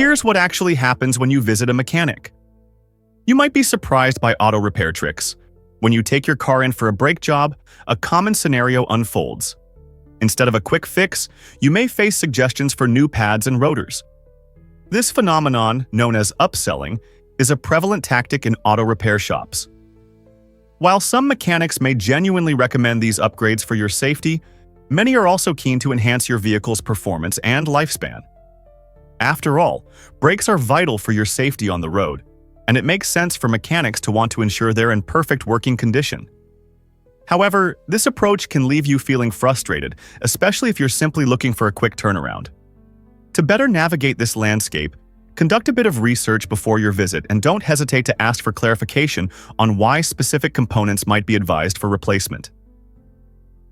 Here's what actually happens when you visit a mechanic. You might be surprised by auto repair tricks. When you take your car in for a brake job, a common scenario unfolds. Instead of a quick fix, you may face suggestions for new pads and rotors. This phenomenon, known as upselling, is a prevalent tactic in auto repair shops. While some mechanics may genuinely recommend these upgrades for your safety, many are also keen to enhance your vehicle's performance and lifespan. After all, brakes are vital for your safety on the road, and it makes sense for mechanics to want to ensure they're in perfect working condition. However, this approach can leave you feeling frustrated, especially if you're simply looking for a quick turnaround. To better navigate this landscape, conduct a bit of research before your visit and don't hesitate to ask for clarification on why specific components might be advised for replacement.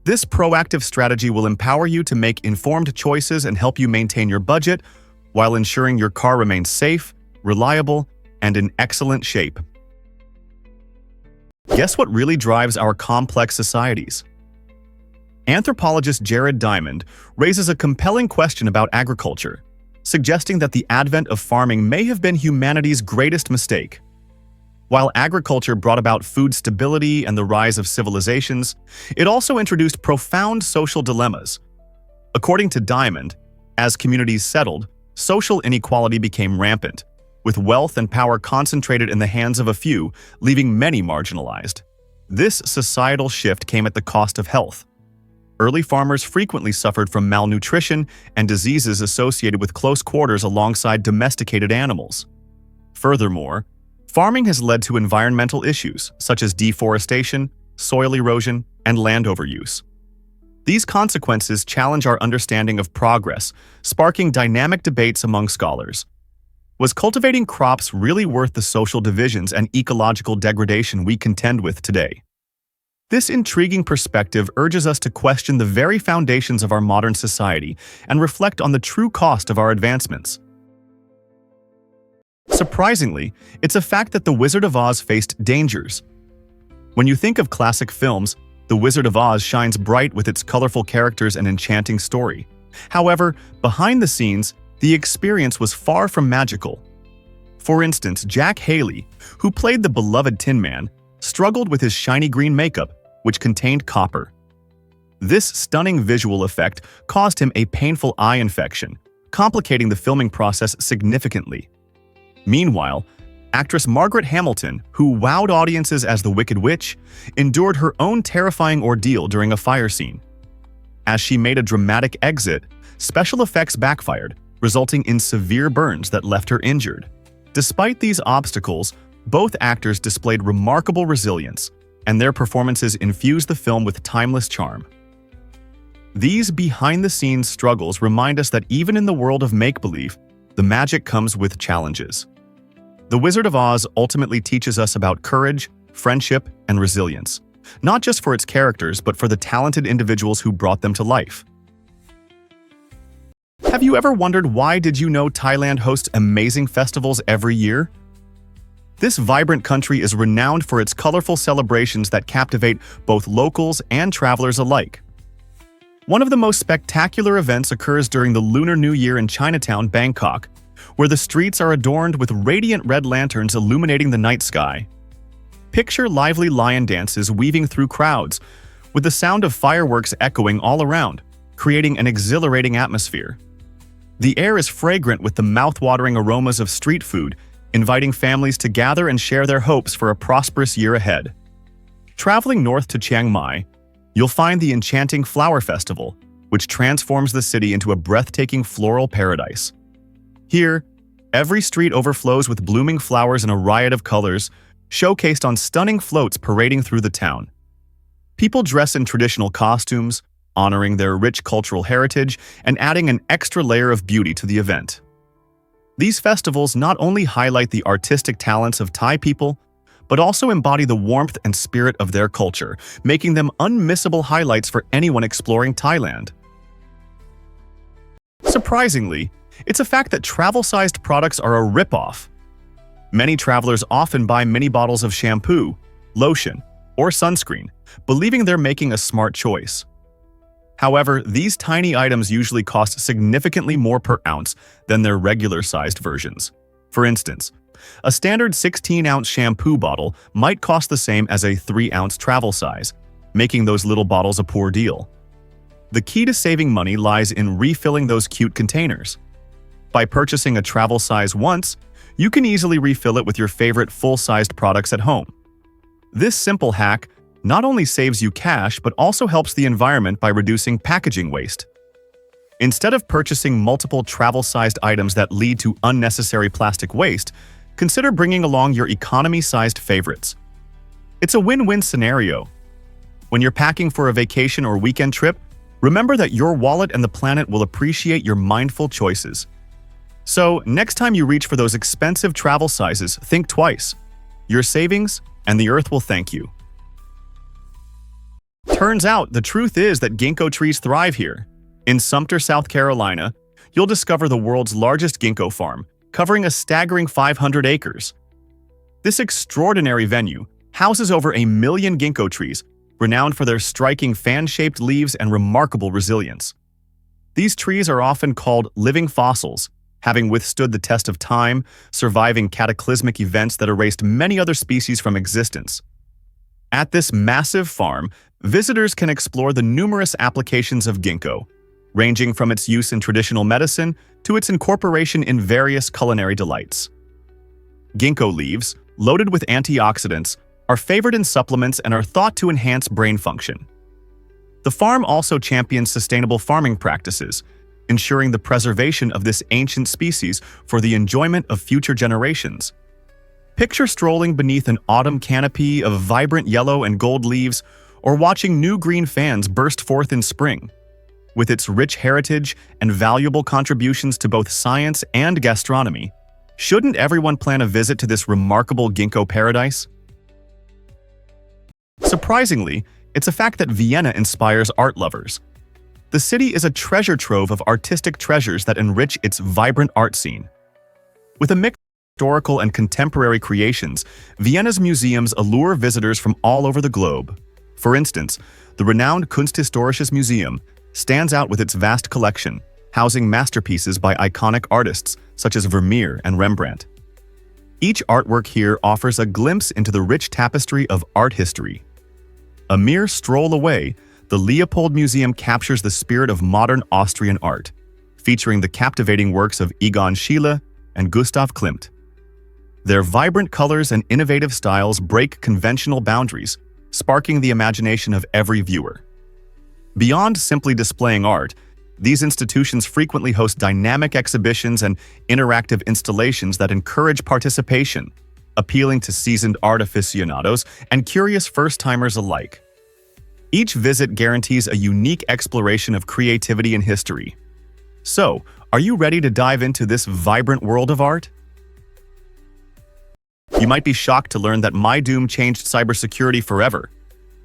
This proactive strategy will empower you to make informed choices and help you maintain your budget while ensuring your car remains safe, reliable, and in excellent shape. Guess what really drives our complex societies? Anthropologist Jared Diamond raises a compelling question about agriculture, suggesting that the advent of farming may have been humanity's greatest mistake. While agriculture brought about food stability and the rise of civilizations, it also introduced profound social dilemmas. According to Diamond, as communities settled, social inequality became rampant, with wealth and power concentrated in the hands of a few, leaving many marginalized. This societal shift came at the cost of health. Early farmers frequently suffered from malnutrition and diseases associated with close quarters alongside domesticated animals. Furthermore, farming has led to environmental issues such as deforestation, soil erosion, and land overuse. These consequences challenge our understanding of progress, sparking dynamic debates among scholars. Was cultivating crops really worth the social divisions and ecological degradation we contend with today? This intriguing perspective urges us to question the very foundations of our modern society and reflect on the true cost of our advancements. Surprisingly, it's a fact that The Wizard of Oz faced dangers. When you think of classic films, The Wizard of Oz shines bright with its colorful characters and enchanting story. However, behind the scenes, the experience was far from magical. For instance, Jack Haley, who played the beloved Tin Man, struggled with his shiny green makeup, which contained copper. This stunning visual effect caused him a painful eye infection, complicating the filming process significantly. Meanwhile, actress Margaret Hamilton, who wowed audiences as the Wicked Witch, endured her own terrifying ordeal during a fire scene. As she made a dramatic exit, special effects backfired, resulting in severe burns that left her injured. Despite these obstacles, both actors displayed remarkable resilience, and their performances infused the film with timeless charm. These behind-the-scenes struggles remind us that even in the world of make-believe, the magic comes with challenges. The Wizard of Oz ultimately teaches us about courage, friendship, and resilience, not just for its characters, but for the talented individuals who brought them to life. Have you ever wondered why Thailand hosts amazing festivals every year? This vibrant country is renowned for its colorful celebrations that captivate both locals and travelers alike. One of the most spectacular events occurs during the Lunar New Year in Chinatown, Bangkok, where the streets are adorned with radiant red lanterns illuminating the night sky. Picture lively lion dances weaving through crowds, with the sound of fireworks echoing all around, creating an exhilarating atmosphere. The air is fragrant with the mouth-watering aromas of street food, inviting families to gather and share their hopes for a prosperous year ahead. Traveling north to Chiang Mai, you'll find the enchanting Flower Festival, which transforms the city into a breathtaking floral paradise. Here, every street overflows with blooming flowers in a riot of colors, showcased on stunning floats parading through the town. People dress in traditional costumes, honoring their rich cultural heritage and adding an extra layer of beauty to the event. These festivals not only highlight the artistic talents of Thai people, but also embody the warmth and spirit of their culture, making them unmissable highlights for anyone exploring Thailand. Surprisingly, it's a fact that travel-sized products are a rip-off. Many travelers often buy mini bottles of shampoo, lotion, or sunscreen, believing they're making a smart choice. However, these tiny items usually cost significantly more per ounce than their regular-sized versions. For instance, a standard 16-ounce shampoo bottle might cost the same as a 3-ounce travel size, making those little bottles a poor deal. The key to saving money lies in refilling those cute containers. By purchasing a travel size once, you can easily refill it with your favorite full-sized products at home. This simple hack not only saves you cash but also helps the environment by reducing packaging waste. Instead of purchasing multiple travel-sized items that lead to unnecessary plastic waste, consider bringing along your economy-sized favorites. It's a win-win scenario. When you're packing for a vacation or weekend trip, remember that your wallet and the planet will appreciate your mindful choices. So, next time you reach for those expensive travel sizes, think twice. Your savings and the earth will thank you. Turns out, the truth is that ginkgo trees thrive here. In Sumter, South Carolina, you'll discover the world's largest ginkgo farm, covering a staggering 500 acres. This extraordinary venue houses over 1 million ginkgo trees, renowned for their striking fan-shaped leaves and remarkable resilience. These trees are often called living fossils, having withstood the test of time, surviving cataclysmic events that erased many other species from existence. At this massive farm, visitors can explore the numerous applications of ginkgo, ranging from its use in traditional medicine to its incorporation in various culinary delights. Ginkgo leaves, loaded with antioxidants, are favored in supplements and are thought to enhance brain function. The farm also champions sustainable farming practices, ensuring the preservation of this ancient species for the enjoyment of future generations. Picture strolling beneath an autumn canopy of vibrant yellow and gold leaves, or watching new green fans burst forth in spring. With its rich heritage and valuable contributions to both science and gastronomy, shouldn't everyone plan a visit to this remarkable ginkgo paradise? Surprisingly, it's a fact that Vienna inspires art lovers. The city is a treasure trove of artistic treasures that enrich its vibrant art scene. With a mix of historical and contemporary creations, Vienna's museums allure visitors from all over the globe. For instance, the renowned Kunsthistorisches Museum stands out with its vast collection, housing masterpieces by iconic artists such as Vermeer and Rembrandt. Each artwork here offers a glimpse into the rich tapestry of art history. A mere stroll away, the Leopold Museum captures the spirit of modern Austrian art, featuring the captivating works of Egon Schiele and Gustav Klimt. Their vibrant colors and innovative styles break conventional boundaries, sparking the imagination of every viewer. Beyond simply displaying art, these institutions frequently host dynamic exhibitions and interactive installations that encourage participation, appealing to seasoned art aficionados and curious first-timers alike. Each visit guarantees a unique exploration of creativity and history. So, are you ready to dive into this vibrant world of art? You might be shocked to learn that MyDoom changed cybersecurity forever.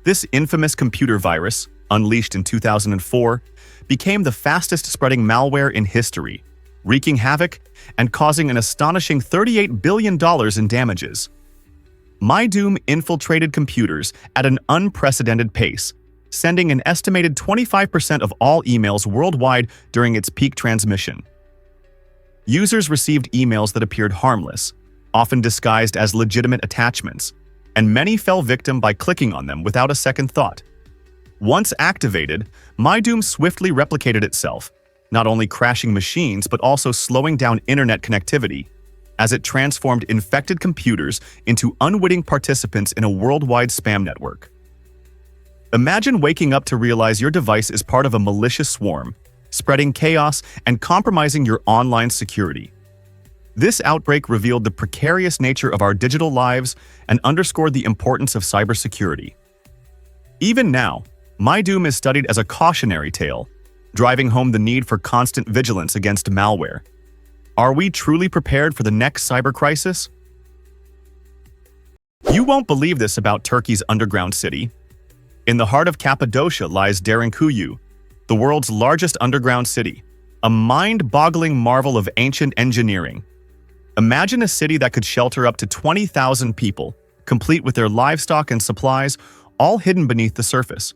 This infamous computer virus, unleashed in 2004, became the fastest-spreading malware in history, wreaking havoc and causing an astonishing $38 billion in damages. MyDoom infiltrated computers at an unprecedented pace, sending an estimated 25% of all emails worldwide during its peak transmission. Users received emails that appeared harmless, often disguised as legitimate attachments, and many fell victim by clicking on them without a second thought. Once activated, MyDoom swiftly replicated itself, not only crashing machines but also slowing down internet connectivity, as it transformed infected computers into unwitting participants in a worldwide spam network. Imagine waking up to realize your device is part of a malicious swarm, spreading chaos and compromising your online security. This outbreak revealed the precarious nature of our digital lives and underscored the importance of cybersecurity. Even now, MyDoom is studied as a cautionary tale, driving home the need for constant vigilance against malware. Are we truly prepared for the next cyber crisis? You won't believe this about Turkey's underground city. In the heart of Cappadocia lies Derinkuyu, the world's largest underground city, a mind-boggling marvel of ancient engineering. Imagine a city that could shelter up to 20,000 people, complete with their livestock and supplies, all hidden beneath the surface.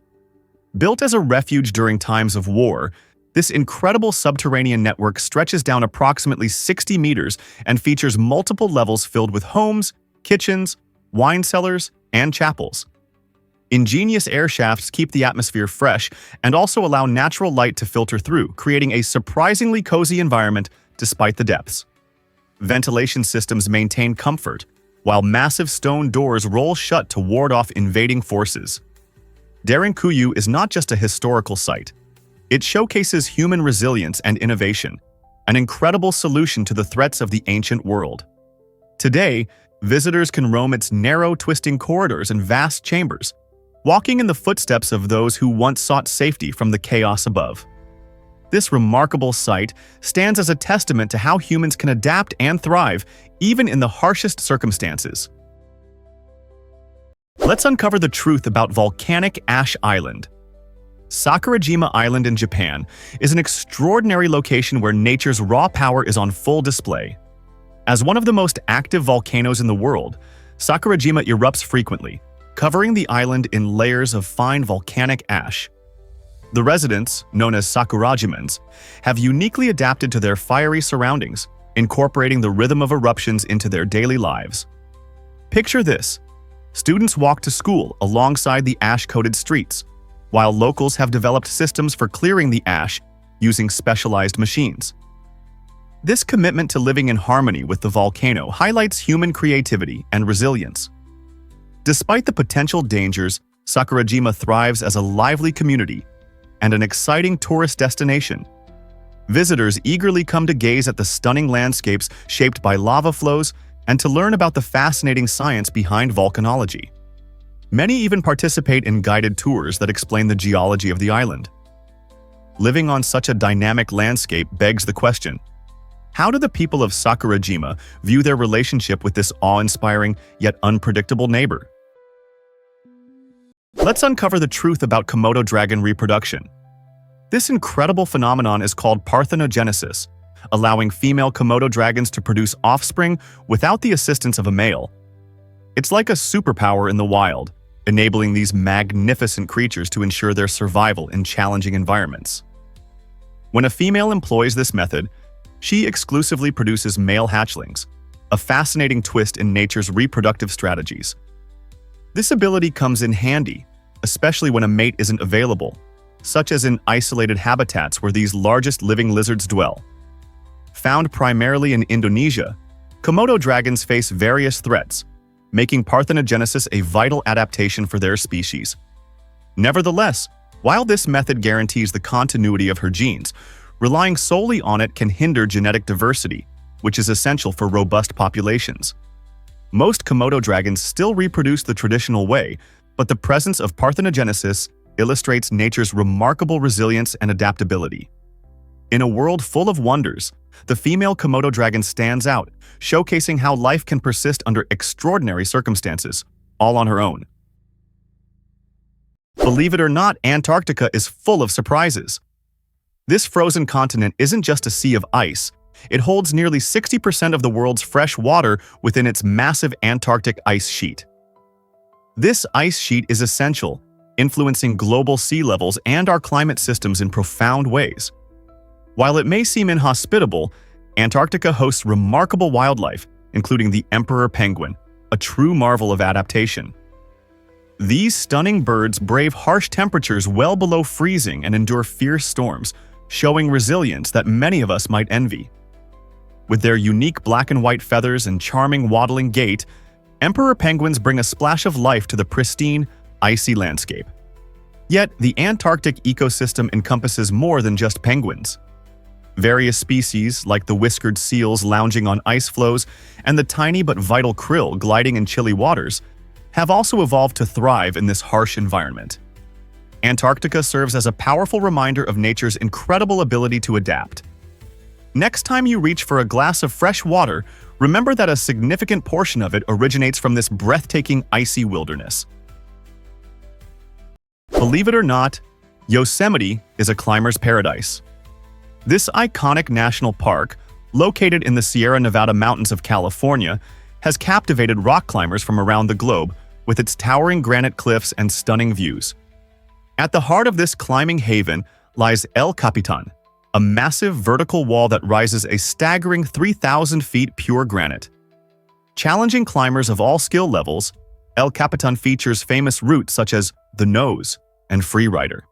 Built as a refuge during times of war, this incredible subterranean network stretches down approximately 60 meters and features multiple levels filled with homes, kitchens, wine cellars, and chapels. Ingenious air shafts keep the atmosphere fresh and also allow natural light to filter through, creating a surprisingly cozy environment despite the depths. Ventilation systems maintain comfort, while massive stone doors roll shut to ward off invading forces. Derinkuyu is not just a historical site. It showcases human resilience and innovation, an incredible solution to the threats of the ancient world. Today, visitors can roam its narrow, twisting corridors and vast chambers, walking in the footsteps of those who once sought safety from the chaos above. This remarkable site stands as a testament to how humans can adapt and thrive, even in the harshest circumstances. Let's uncover the truth about volcanic ash island. Sakurajima Island in Japan is an extraordinary location where nature's raw power is on full display. As one of the most active volcanoes in the world, Sakurajima erupts frequently, covering the island in layers of fine volcanic ash. The residents, known as Sakurajimans, have uniquely adapted to their fiery surroundings, incorporating the rhythm of eruptions into their daily lives. Picture this: students walk to school alongside the ash-coated streets, while locals have developed systems for clearing the ash using specialized machines. This commitment to living in harmony with the volcano highlights human creativity and resilience. Despite the potential dangers, Sakurajima thrives as a lively community and an exciting tourist destination. Visitors eagerly come to gaze at the stunning landscapes shaped by lava flows and to learn about the fascinating science behind volcanology. Many even participate in guided tours that explain the geology of the island. Living on such a dynamic landscape begs the question: how do the people of Sakurajima view their relationship with this awe-inspiring yet unpredictable neighbor? Let's uncover the truth about Komodo dragon reproduction. This incredible phenomenon is called parthenogenesis, allowing female Komodo dragons to produce offspring without the assistance of a male. It's like a superpower in the wild, enabling these magnificent creatures to ensure their survival in challenging environments. When a female employs this method, she exclusively produces male hatchlings, a fascinating twist in nature's reproductive strategies. This ability comes in handy, especially when a mate isn't available, such as in isolated habitats where these largest living lizards dwell. Found primarily in Indonesia, Komodo dragons face various threats, making parthenogenesis a vital adaptation for their species. Nevertheless, while this method guarantees the continuity of her genes, relying solely on it can hinder genetic diversity, which is essential for robust populations. Most Komodo dragons still reproduce the traditional way, but the presence of parthenogenesis illustrates nature's remarkable resilience and adaptability. In a world full of wonders, the female Komodo dragon stands out, showcasing how life can persist under extraordinary circumstances, all on her own. Believe it or not, Antarctica is full of surprises. This frozen continent isn't just a sea of ice. It holds nearly 60% of the world's fresh water within its massive Antarctic ice sheet. This ice sheet is essential, influencing global sea levels and our climate systems in profound ways. While it may seem inhospitable, Antarctica hosts remarkable wildlife, including the emperor penguin, a true marvel of adaptation. These stunning birds brave harsh temperatures well below freezing and endure fierce storms, showing resilience that many of us might envy. With their unique black and white feathers and charming waddling gait, emperor penguins bring a splash of life to the pristine, icy landscape. Yet, the Antarctic ecosystem encompasses more than just penguins. Various species, like the whiskered seals lounging on ice floes and the tiny but vital krill gliding in chilly waters, have also evolved to thrive in this harsh environment. Antarctica serves as a powerful reminder of nature's incredible ability to adapt. Next time you reach for a glass of fresh water, remember that a significant portion of it originates from this breathtaking icy wilderness. Believe it or not, Yosemite is a climber's paradise. This iconic national park, located in the Sierra Nevada mountains of California, has captivated rock climbers from around the globe with its towering granite cliffs and stunning views. At the heart of this climbing haven lies El Capitan, a massive vertical wall that rises a staggering 3,000 feet pure granite. Challenging climbers of all skill levels, El Capitan features famous routes such as the Nose and Freerider.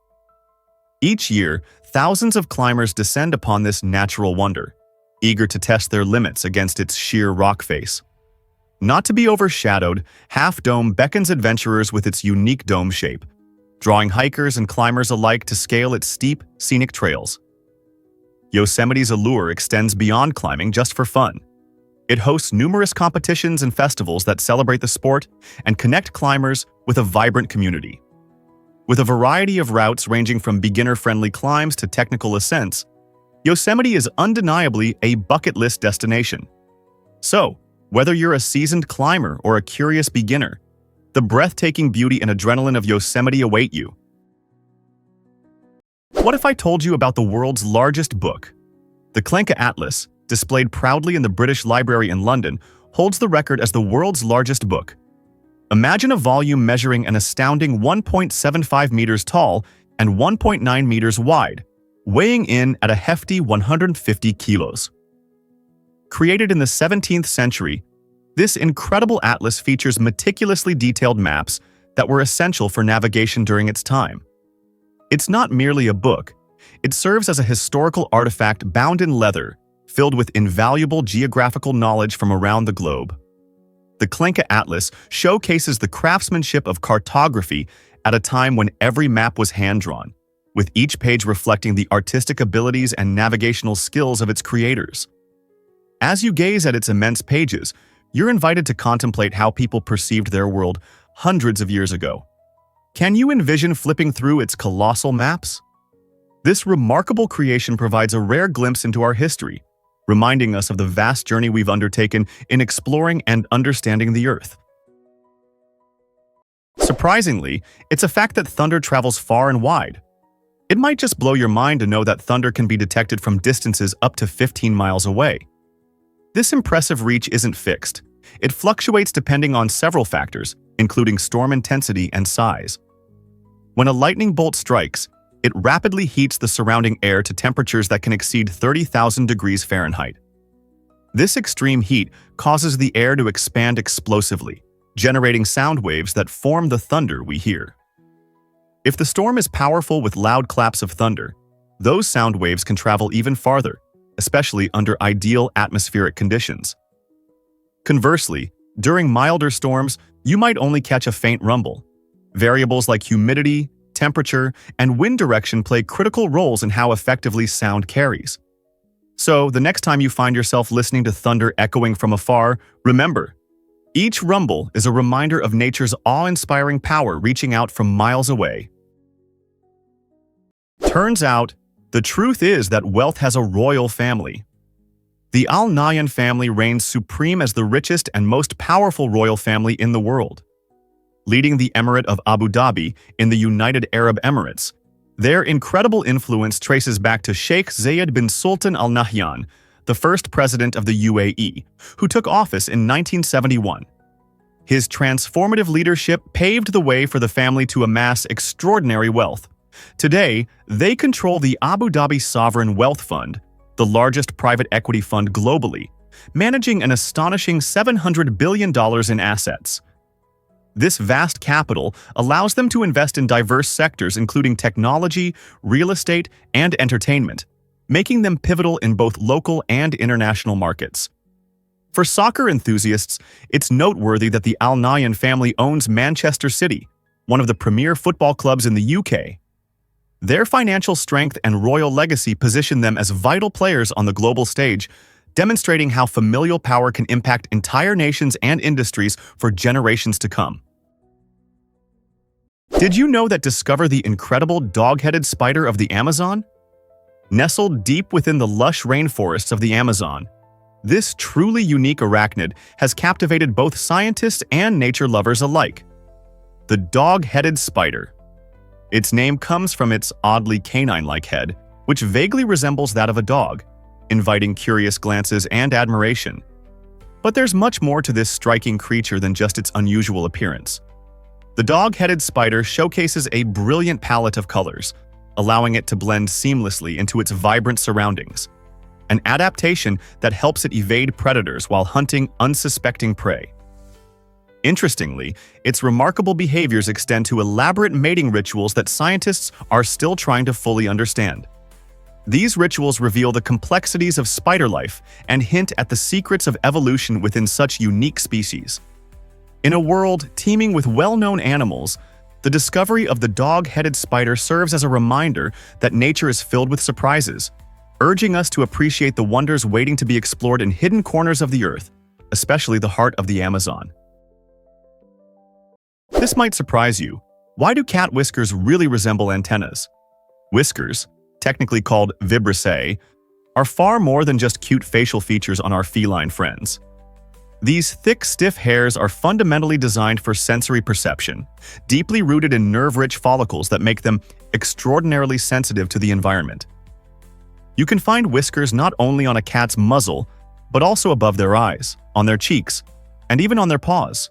Each year, thousands of climbers descend upon this natural wonder, eager to test their limits against its sheer rock face. Not to be overshadowed, Half Dome beckons adventurers with its unique dome shape, drawing hikers and climbers alike to scale its steep, scenic trails. Yosemite's allure extends beyond climbing just for fun. It hosts numerous competitions and festivals that celebrate the sport and connect climbers with a vibrant community. With a variety of routes ranging from beginner-friendly climbs to technical ascents, Yosemite is undeniably a bucket list destination. So, whether you're a seasoned climber or a curious beginner, the breathtaking beauty and adrenaline of Yosemite await you. What if I told you about the world's largest book? The Klenka Atlas, displayed proudly in the British Library in London, holds the record as the world's largest book. Imagine a volume measuring an astounding 1.75 meters tall and 1.9 meters wide, weighing in at a hefty 150 kilos. Created in the 17th century, this incredible atlas features meticulously detailed maps that were essential for navigation during its time. It's not merely a book, it serves as a historical artifact bound in leather, filled with invaluable geographical knowledge from around the globe. The Klenka Atlas showcases the craftsmanship of cartography at a time when every map was hand-drawn, with each page reflecting the artistic abilities and navigational skills of its creators. As you gaze at its immense pages, you're invited to contemplate how people perceived their world hundreds of years ago. Can you envision flipping through its colossal maps? This remarkable creation provides a rare glimpse into our history, reminding us of the vast journey we've undertaken in exploring and understanding the Earth. Surprisingly, it's a fact that thunder travels far and wide. It might just blow your mind to know that thunder can be detected from distances up to 15 miles away. This impressive reach isn't fixed. It fluctuates depending on several factors, including storm intensity and size. When a lightning bolt strikes, it rapidly heats the surrounding air to temperatures that can exceed 30,000 degrees Fahrenheit. This extreme heat causes the air to expand explosively, generating sound waves that form the thunder we hear. If the storm is powerful with loud claps of thunder, those sound waves can travel even farther, especially under ideal atmospheric conditions. Conversely, during milder storms, you might only catch a faint rumble. Variables like humidity, temperature, and wind direction play critical roles in how effectively sound carries. So, the next time you find yourself listening to thunder echoing from afar, remember, each rumble is a reminder of nature's awe-inspiring power reaching out from miles away. Turns out, the truth is that wealth has a royal family. The Al Nahyan family reigns supreme as the richest and most powerful royal family in the world. Leading the Emirate of Abu Dhabi in the United Arab Emirates, their incredible influence traces back to Sheikh Zayed bin Sultan Al Nahyan, the first president of the UAE, who took office in 1971. His transformative leadership paved the way for the family to amass extraordinary wealth. Today, they control the Abu Dhabi Sovereign Wealth Fund, the largest private equity fund globally, managing an astonishing $700 billion in assets. This vast capital allows them to invest in diverse sectors including technology, real estate, and entertainment, making them pivotal in both local and international markets. For soccer enthusiasts, it's noteworthy that the Al Nahyan family owns Manchester City, one of the premier football clubs in the UK. Their financial strength and royal legacy position them as vital players on the global stage, demonstrating how familial power can impact entire nations and industries for generations to come. Did you know that discover the incredible dog-headed spider of the Amazon? Nestled deep within the lush rainforests of the Amazon, this truly unique arachnid has captivated both scientists and nature lovers alike. The dog-headed spider. Its name comes from its oddly canine-like head, which vaguely resembles that of a dog, inviting curious glances and admiration. But there's much more to this striking creature than just its unusual appearance. The dog-headed spider showcases a brilliant palette of colors, allowing it to blend seamlessly into its vibrant surroundings, an adaptation that helps it evade predators while hunting unsuspecting prey. Interestingly, its remarkable behaviors extend to elaborate mating rituals that scientists are still trying to fully understand. These rituals reveal the complexities of spider life and hint at the secrets of evolution within such unique species. In a world teeming with well-known animals, the discovery of the dog-headed spider serves as a reminder that nature is filled with surprises, urging us to appreciate the wonders waiting to be explored in hidden corners of the earth, especially the heart of the Amazon. This might surprise you. Why do cat whiskers really resemble antennas? Whiskers, technically called vibrissae, are far more than just cute facial features on our feline friends. These thick, stiff hairs are fundamentally designed for sensory perception, deeply rooted in nerve-rich follicles that make them extraordinarily sensitive to the environment. You can find whiskers not only on a cat's muzzle, but also above their eyes, on their cheeks, and even on their paws.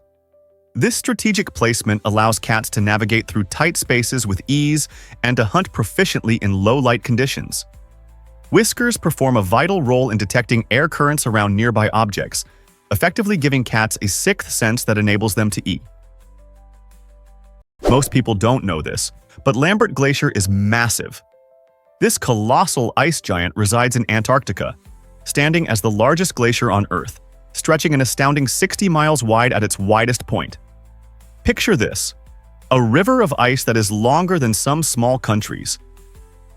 This strategic placement allows cats to navigate through tight spaces with ease and to hunt proficiently in low-light conditions. Whiskers perform a vital role in detecting air currents around nearby objects, effectively giving cats a sixth sense that enables them to eat. Most people don't know this, but Lambert Glacier is massive. This colossal ice giant resides in Antarctica, standing as the largest glacier on Earth, stretching an astounding 60 miles wide at its widest point. Picture this: a river of ice that is longer than some small countries.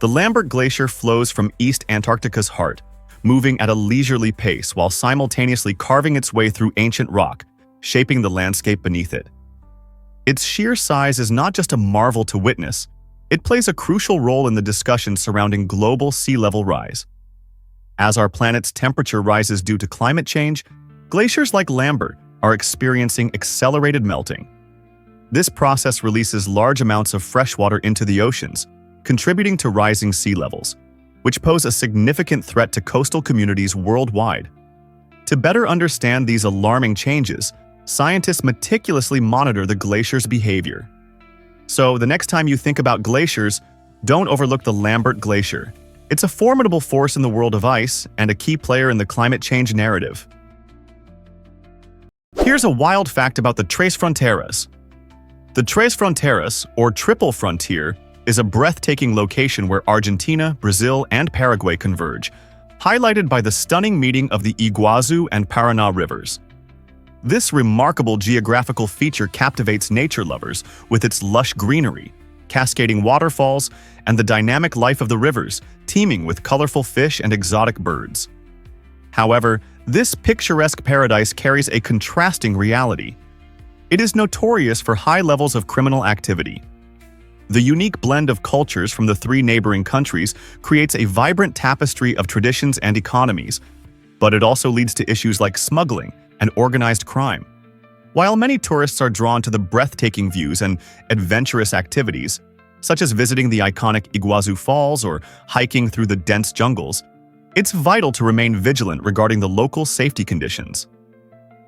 The Lambert Glacier flows from East Antarctica's heart, moving at a leisurely pace while simultaneously carving its way through ancient rock, shaping the landscape beneath it. Its sheer size is not just a marvel to witness, it plays a crucial role in the discussion surrounding global sea level rise. As our planet's temperature rises due to climate change, glaciers like Lambert are experiencing accelerated melting. This process releases large amounts of fresh water into the oceans, contributing to rising sea levels, which pose a significant threat to coastal communities worldwide. To better understand these alarming changes, scientists meticulously monitor the glacier's behavior. So, the next time you think about glaciers, don't overlook the Lambert Glacier. It's a formidable force in the world of ice and a key player in the climate change narrative. Here's a wild fact about the Tres Fronteras. The Tres Fronteras, or Triple Frontier, is a breathtaking location where Argentina, Brazil, and Paraguay converge, highlighted by the stunning meeting of the Iguazu and Paraná rivers. This remarkable geographical feature captivates nature lovers with its lush greenery, cascading waterfalls, and the dynamic life of the rivers, teeming with colorful fish and exotic birds. However, this picturesque paradise carries a contrasting reality. It is notorious for high levels of criminal activity. The unique blend of cultures from the three neighboring countries creates a vibrant tapestry of traditions and economies, but it also leads to issues like smuggling and organized crime. While many tourists are drawn to the breathtaking views and adventurous activities, such as visiting the iconic Iguazu Falls or hiking through the dense jungles, it's vital to remain vigilant regarding the local safety conditions.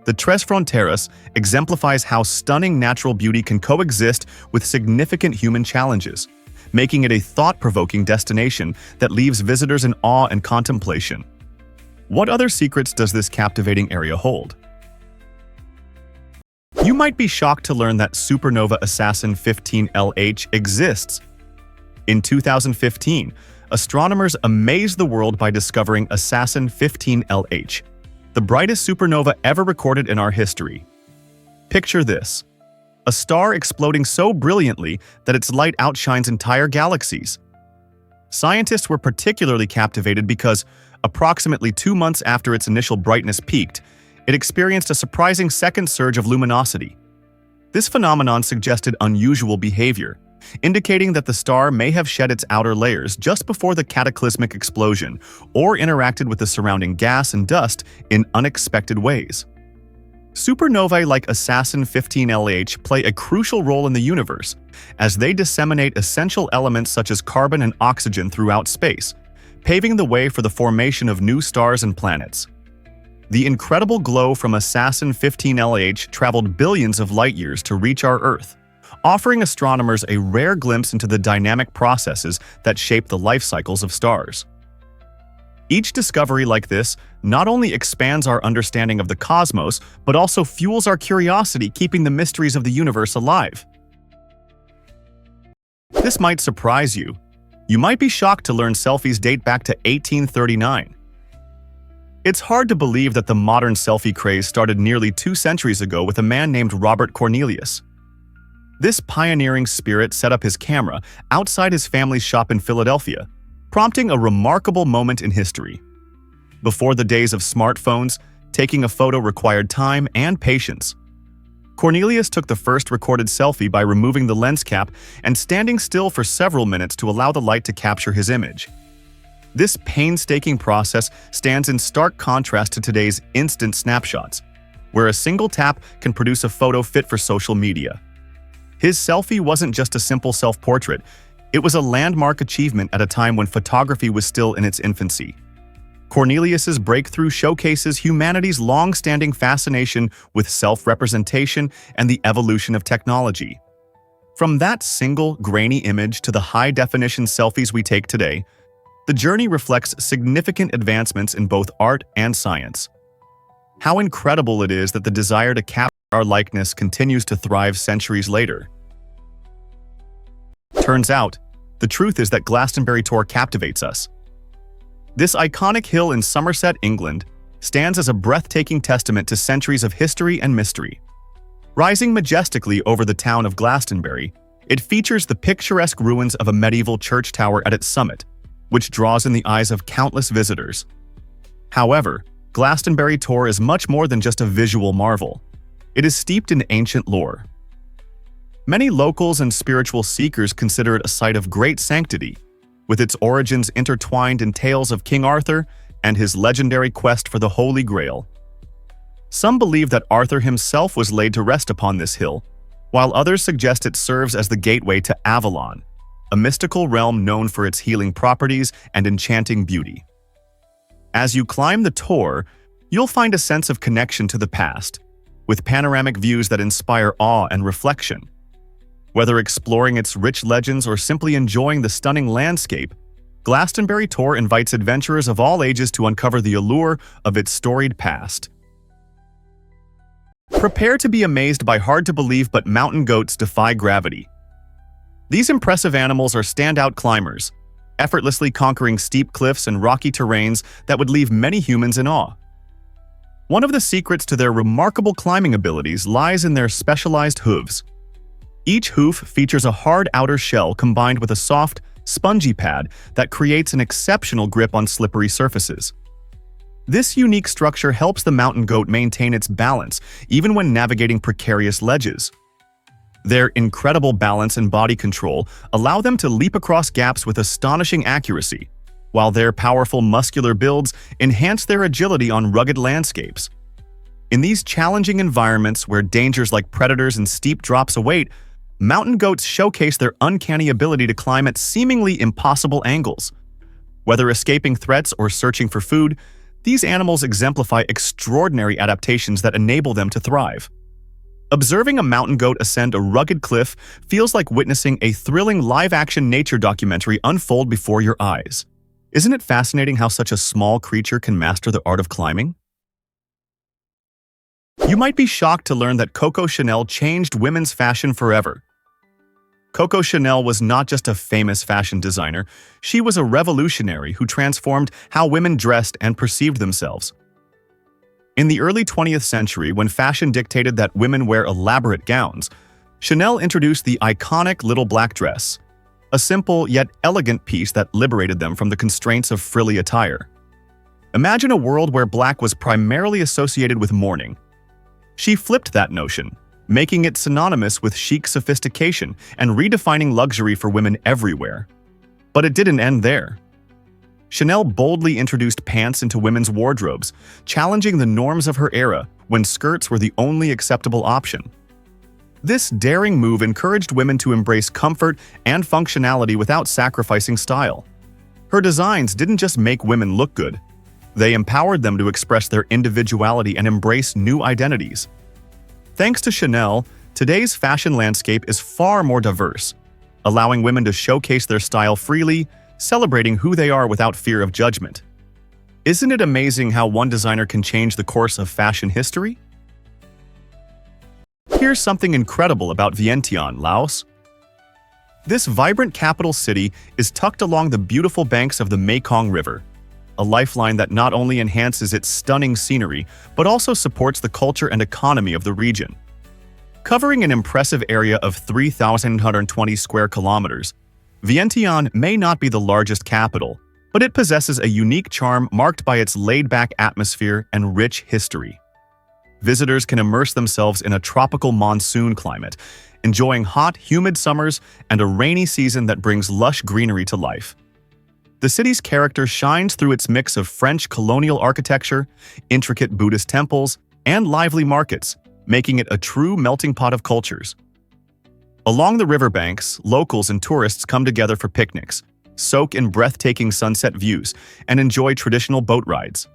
The Tres Fronteras exemplifies how stunning natural beauty can coexist with significant human challenges, making it a thought-provoking destination that leaves visitors in awe and contemplation. What other secrets does this captivating area hold? You might be shocked to learn that supernova assassin 15LH exists. In 2015, astronomers amazed the world by discovering assassin 15LH, the brightest supernova ever recorded in our history. Picture this: a star exploding so brilliantly that its light outshines entire galaxies. Scientists were particularly captivated because, approximately 2 months after its initial brightness peaked, it experienced a surprising second surge of luminosity. This phenomenon suggested unusual behavior, indicating that the star may have shed its outer layers just before the cataclysmic explosion or interacted with the surrounding gas and dust in unexpected ways. Supernovae like assassin 15LH play a crucial role in the universe, as they disseminate essential elements such as carbon and oxygen throughout space, paving the way for the formation of new stars and planets. The incredible glow from assassin 15LH traveled billions of light-years to reach our Earth, offering astronomers a rare glimpse into the dynamic processes that shape the life cycles of stars. Each discovery like this not only expands our understanding of the cosmos, but also fuels our curiosity, keeping the mysteries of the universe alive. This might surprise you. You might be shocked to learn selfies date back to 1839. It's hard to believe that the modern selfie craze started nearly 2 centuries ago with a man named Robert Cornelius. This pioneering spirit set up his camera outside his family's shop in Philadelphia, prompting a remarkable moment in history. Before the days of smartphones, taking a photo required time and patience. Cornelius took the first recorded selfie by removing the lens cap and standing still for several minutes to allow the light to capture his image. This painstaking process stands in stark contrast to today's instant snapshots, where a single tap can produce a photo fit for social media. His selfie wasn't just a simple self-portrait, it was a landmark achievement at a time when photography was still in its infancy. Cornelius's breakthrough showcases humanity's long-standing fascination with self-representation and the evolution of technology. From that single, grainy image to the high-definition selfies we take today, the journey reflects significant advancements in both art and science. How incredible it is that the desire to capture our likeness continues to thrive centuries later. Turns out, the truth is that Glastonbury Tor captivates us. This iconic hill in Somerset, England, stands as a breathtaking testament to centuries of history and mystery. Rising majestically over the town of Glastonbury, it features the picturesque ruins of a medieval church tower at its summit, which draws in the eyes of countless visitors. However, Glastonbury Tor is much more than just a visual marvel. It is steeped in ancient lore. Many locals and spiritual seekers consider it a site of great sanctity, with its origins intertwined in tales of King Arthur and his legendary quest for the Holy Grail. Some believe that Arthur himself was laid to rest upon this hill, while others suggest it serves as the gateway to Avalon, a mystical realm known for its healing properties and enchanting beauty. As you climb the Tor, you'll find a sense of connection to the past, with panoramic views that inspire awe and reflection. Whether exploring its rich legends or simply enjoying the stunning landscape, Glastonbury Tor invites adventurers of all ages to uncover the allure of its storied past. Prepare to be amazed by hard-to-believe but mountain goats defy gravity. These impressive animals are standout climbers, effortlessly conquering steep cliffs and rocky terrains that would leave many humans in awe. One of the secrets to their remarkable climbing abilities lies in their specialized hooves. Each hoof features a hard outer shell combined with a soft, spongy pad that creates an exceptional grip on slippery surfaces. This unique structure helps the mountain goat maintain its balance even when navigating precarious ledges. Their incredible balance and body control allow them to leap across gaps with astonishing accuracy, while their powerful muscular builds enhance their agility on rugged landscapes. In these challenging environments where dangers like predators and steep drops await, mountain goats showcase their uncanny ability to climb at seemingly impossible angles. Whether escaping threats or searching for food, these animals exemplify extraordinary adaptations that enable them to thrive. Observing a mountain goat ascend a rugged cliff feels like witnessing a thrilling live-action nature documentary unfold before your eyes. Isn't it fascinating how such a small creature can master the art of climbing? You might be shocked to learn that Coco Chanel changed women's fashion forever. Coco Chanel was not just a famous fashion designer, she was a revolutionary who transformed how women dressed and perceived themselves. In the early 20th century, when fashion dictated that women wear elaborate gowns, Chanel introduced the iconic little black dress, a simple yet elegant piece that liberated them from the constraints of frilly attire. Imagine a world where black was primarily associated with mourning. She flipped that notion, making it synonymous with chic sophistication and redefining luxury for women everywhere. But it didn't end there. Chanel boldly introduced pants into women's wardrobes, challenging the norms of her era when skirts were the only acceptable option. This daring move encouraged women to embrace comfort and functionality without sacrificing style. Her designs didn't just make women look good, they empowered them to express their individuality and embrace new identities. Thanks to Chanel, Today's fashion landscape is far more diverse, allowing women to showcase their style freely, celebrating who they are without fear of judgment. Isn't it amazing how one designer can change the course of fashion history? Here's something incredible about Vientiane, Laos. This vibrant capital city is tucked along the beautiful banks of the Mekong River, a lifeline that not only enhances its stunning scenery, but also supports the culture and economy of the region. Covering an impressive area of 3,120 square kilometers, Vientiane may not be the largest capital, but it possesses a unique charm marked by its laid-back atmosphere and rich history. Visitors can immerse themselves in a tropical monsoon climate, enjoying hot, humid summers and a rainy season that brings lush greenery to life. The city's character shines through its mix of French colonial architecture, intricate Buddhist temples, and lively markets, making it a true melting pot of cultures. Along the riverbanks, locals and tourists come together for picnics, soak in breathtaking sunset views, and enjoy traditional boat rides.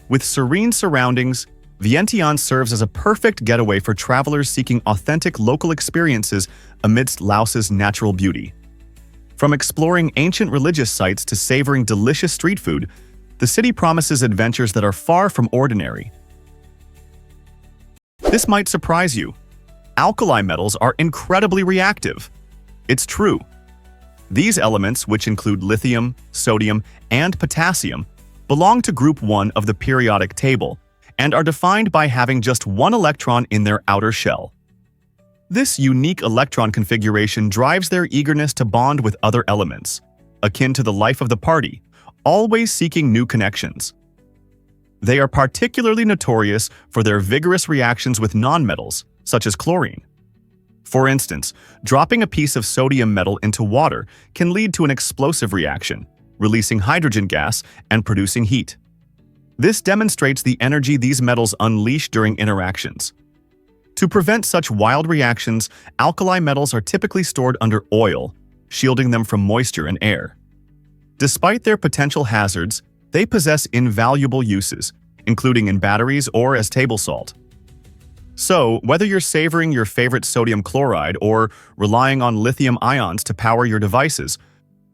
With serene surroundings, Vientiane serves as a perfect getaway for travelers seeking authentic local experiences amidst Laos's natural beauty. From exploring ancient religious sites to savoring delicious street food, the city promises adventures that are far from ordinary. This might surprise you. Alkali metals are incredibly reactive. It's true. These elements, which include lithium, sodium, and potassium, belong to Group 1 of the periodic table, and are defined by having just one electron in their outer shell. This unique electron configuration drives their eagerness to bond with other elements, akin to the life of the party, always seeking new connections. They are particularly notorious for their vigorous reactions with nonmetals, such as chlorine. For instance, dropping a piece of sodium metal into water can lead to an explosive reaction, releasing hydrogen gas and producing heat. This demonstrates the energy these metals unleash during interactions. To prevent such wild reactions, alkali metals are typically stored under oil, shielding them from moisture and air. Despite their potential hazards, they possess invaluable uses, including in batteries or as table salt. So, whether you're savoring your favorite sodium chloride or relying on lithium ions to power your devices,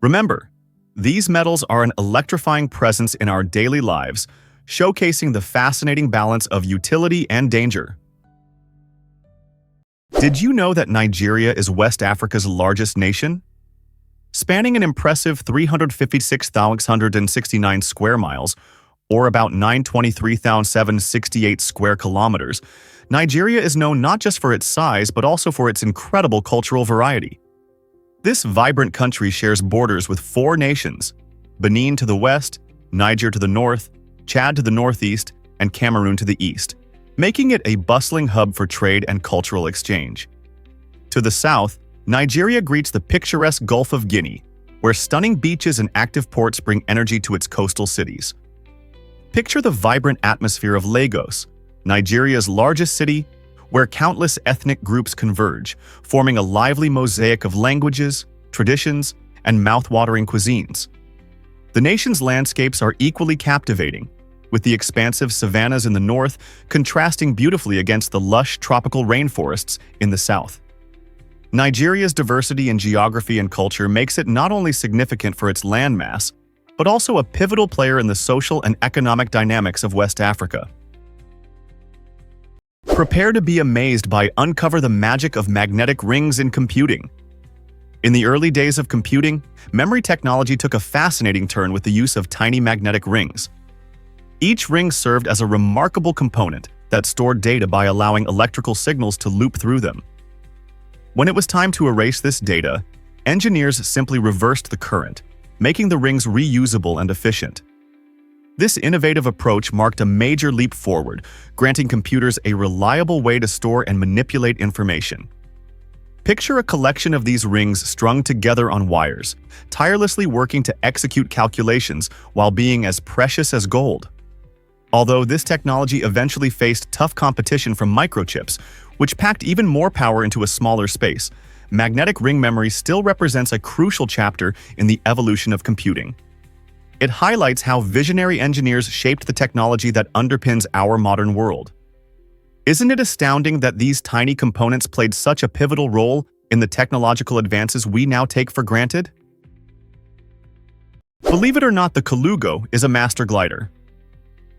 remember, these metals are an electrifying presence in our daily lives, showcasing the fascinating balance of utility and danger. Did you know that Nigeria is West Africa's largest nation? Spanning an impressive 356,669 square miles, or about 923,768 square kilometers, Nigeria is known not just for its size but also for its incredible cultural variety. This vibrant country shares borders with 4 nations: Benin to the west, Niger to the north, Chad to the northeast, and Cameroon to the east, making it a bustling hub for trade and cultural exchange. To the south, Nigeria greets the picturesque Gulf of Guinea, where stunning beaches and active ports bring energy to its coastal cities. Picture the vibrant atmosphere of Lagos, Nigeria's largest city, where countless ethnic groups converge, forming a lively mosaic of languages, traditions, and mouth-watering cuisines. The nation's landscapes are equally captivating, with the expansive savannas in the north contrasting beautifully against the lush tropical rainforests in the south. Nigeria's diversity in geography and culture makes it not only significant for its landmass, but also a pivotal player in the social and economic dynamics of West Africa. Prepare to be amazed by Uncover the Magic of Magnetic Rings in Computing. In the early days of computing, memory technology took a fascinating turn with the use of tiny magnetic rings. Each ring served as a remarkable component that stored data by allowing electrical signals to loop through them. When it was time to erase this data, engineers simply reversed the current, making the rings reusable and efficient. This innovative approach marked a major leap forward, granting computers a reliable way to store and manipulate information. Picture a collection of these rings strung together on wires, tirelessly working to execute calculations while being as precious as gold. Although this technology eventually faced tough competition from microchips, which packed even more power into a smaller space, magnetic ring memory still represents a crucial chapter in the evolution of computing. It highlights how visionary engineers shaped the technology that underpins our modern world. Isn't it astounding that these tiny components played such a pivotal role in the technological advances we now take for granted? Believe it or not, the Colugo is a master glider.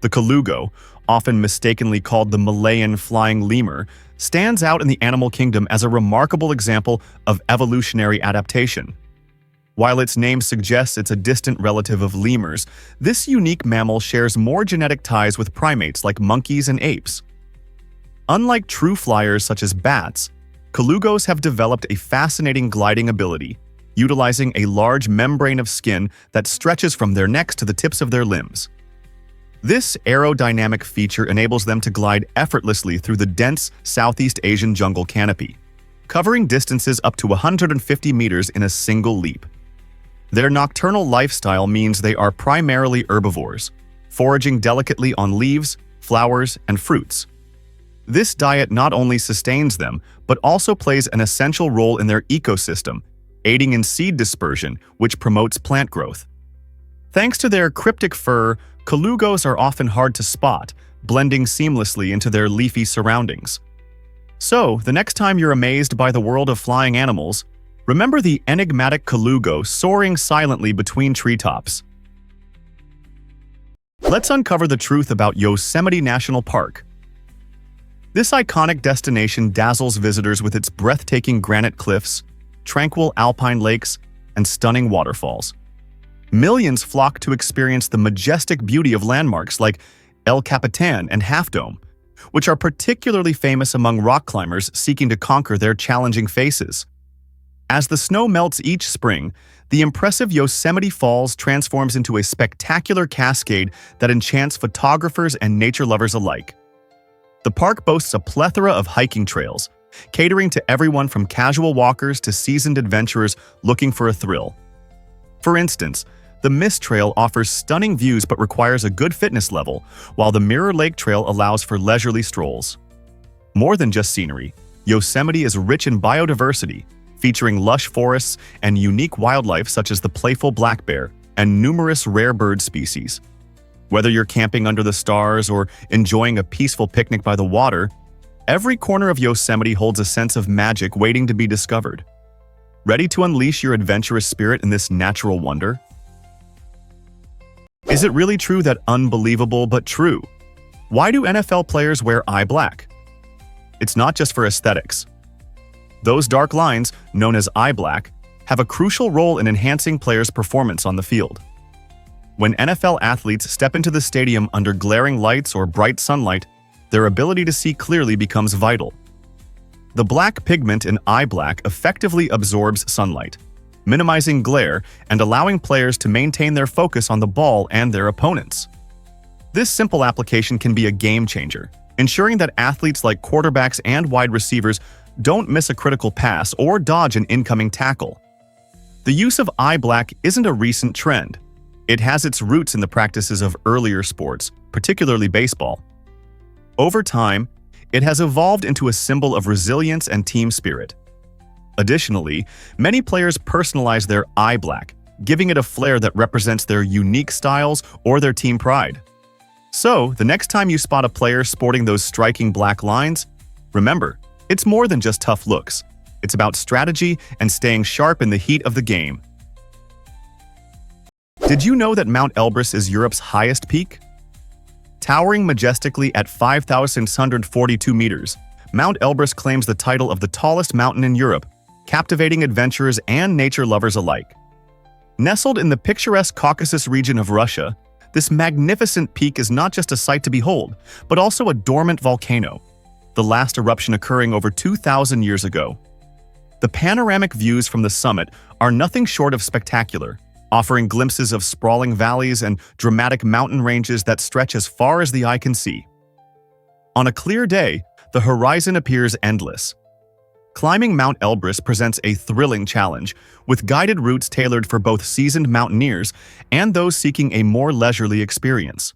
The Colugo, often mistakenly called the Malayan flying lemur, stands out in the animal kingdom as a remarkable example of evolutionary adaptation. While its name suggests it's a distant relative of lemurs, this unique mammal shares more genetic ties with primates like monkeys and apes. Unlike true flyers such as bats, Colugos have developed a fascinating gliding ability, utilizing a large membrane of skin that stretches from their necks to the tips of their limbs. This aerodynamic feature enables them to glide effortlessly through the dense Southeast Asian jungle canopy, covering distances up to 150 meters in a single leap. Their nocturnal lifestyle means they are primarily herbivores, foraging delicately on leaves, flowers, and fruits. This diet not only sustains them, but also plays an essential role in their ecosystem, aiding in seed dispersion, which promotes plant growth. Thanks to their cryptic fur, Colugos are often hard to spot, blending seamlessly into their leafy surroundings. So, the next time you're amazed by the world of flying animals, remember the enigmatic Colugo soaring silently between treetops. Let's uncover the truth about Yosemite National Park. This iconic destination dazzles visitors with its breathtaking granite cliffs, tranquil alpine lakes, and stunning waterfalls. Millions flock to experience the majestic beauty of landmarks like El Capitan and Half Dome, which are particularly famous among rock climbers seeking to conquer their challenging faces. As the snow melts each spring, the impressive Yosemite Falls transforms into a spectacular cascade that enchants photographers and nature lovers alike. The park boasts a plethora of hiking trails, catering to everyone from casual walkers to seasoned adventurers looking for a thrill. For instance, the Mist Trail offers stunning views but requires a good fitness level, while the Mirror Lake Trail allows for leisurely strolls. More than just scenery, Yosemite is rich in biodiversity, featuring lush forests and unique wildlife such as the playful black bear and numerous rare bird species. Whether you're camping under the stars or enjoying a peaceful picnic by the water, every corner of Yosemite holds a sense of magic waiting to be discovered. Ready to unleash your adventurous spirit in this natural wonder? Is it really true that unbelievable but true? Why do NFL players wear eye black? It's not just for aesthetics. Those dark lines, known as eye black, have a crucial role in enhancing players' performance on the field. When NFL athletes step into the stadium under glaring lights or bright sunlight, their ability to see clearly becomes vital. The black pigment in eye black effectively absorbs sunlight, minimizing glare and allowing players to maintain their focus on the ball and their opponents. This simple application can be a game changer, ensuring that athletes like quarterbacks and wide receivers don't miss a critical pass or dodge an incoming tackle. The use of eye black isn't a recent trend. It has its roots in the practices of earlier sports, particularly baseball. Over time, it has evolved into a symbol of resilience and team spirit. Additionally, many players personalize their eye black, giving it a flair that represents their unique styles or their team pride. So, the next time you spot a player sporting those striking black lines, remember, it's more than just tough looks. It's about strategy and staying sharp in the heat of the game. Did you know that Mount Elbrus is Europe's highest peak? Towering majestically at 5,642 meters, Mount Elbrus claims the title of the tallest mountain in Europe, captivating adventurers and nature lovers alike. Nestled in the picturesque Caucasus region of Russia, this magnificent peak is not just a sight to behold, but also a dormant volcano, the last eruption occurring over 2,000 years ago. The panoramic views from the summit are nothing short of spectacular, offering glimpses of sprawling valleys and dramatic mountain ranges that stretch as far as the eye can see. On a clear day, the horizon appears endless. Climbing Mount Elbrus presents a thrilling challenge, with guided routes tailored for both seasoned mountaineers and those seeking a more leisurely experience.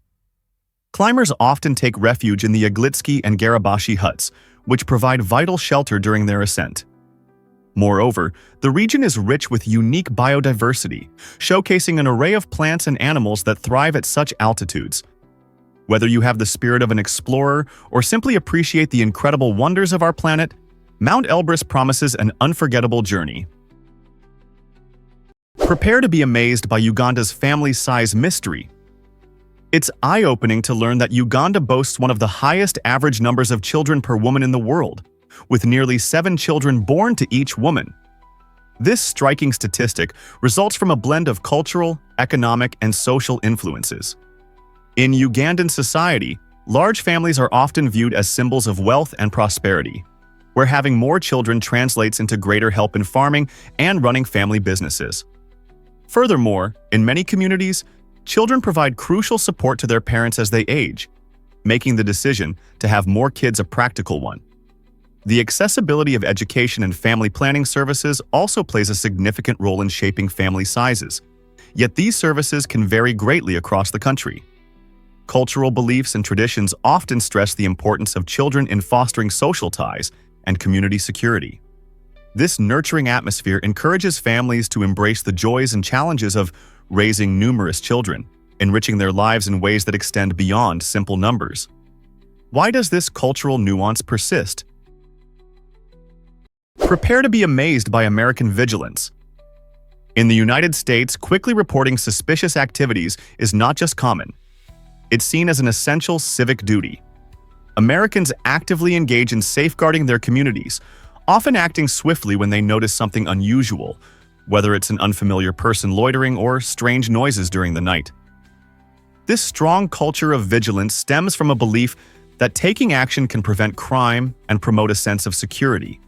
Climbers often take refuge in the Yaglitsky and Garabashi huts, which provide vital shelter during their ascent. Moreover, the region is rich with unique biodiversity, showcasing an array of plants and animals that thrive at such altitudes. Whether you have the spirit of an explorer or simply appreciate the incredible wonders of our planet, Mount Elbrus promises an unforgettable journey. Prepare to be amazed by Uganda's family-size mystery. It's eye-opening to learn that Uganda boasts one of the highest average numbers of children per woman in the world, with nearly 7 children born to each woman. This striking statistic results from a blend of cultural, economic, and social influences. In Ugandan society, large families are often viewed as symbols of wealth and prosperity, where having more children translates into greater help in farming and running family businesses. Furthermore, in many communities, children provide crucial support to their parents as they age, making the decision to have more kids a practical one. The accessibility of education and family planning services also plays a significant role in shaping family sizes, yet these services can vary greatly across the country. Cultural beliefs and traditions often stress the importance of children in fostering social ties and community security. This nurturing atmosphere encourages families to embrace the joys and challenges of raising numerous children, enriching their lives in ways that extend beyond simple numbers. Why does this cultural nuance persist? Prepare to be amazed by American vigilance. In the United States, quickly reporting suspicious activities is not just common. It's seen as an essential civic duty. Americans actively engage in safeguarding their communities, often acting swiftly when they notice something unusual, whether it's an unfamiliar person loitering or strange noises during the night. This strong culture of vigilance stems from a belief that taking action can prevent crime and promote a sense of security.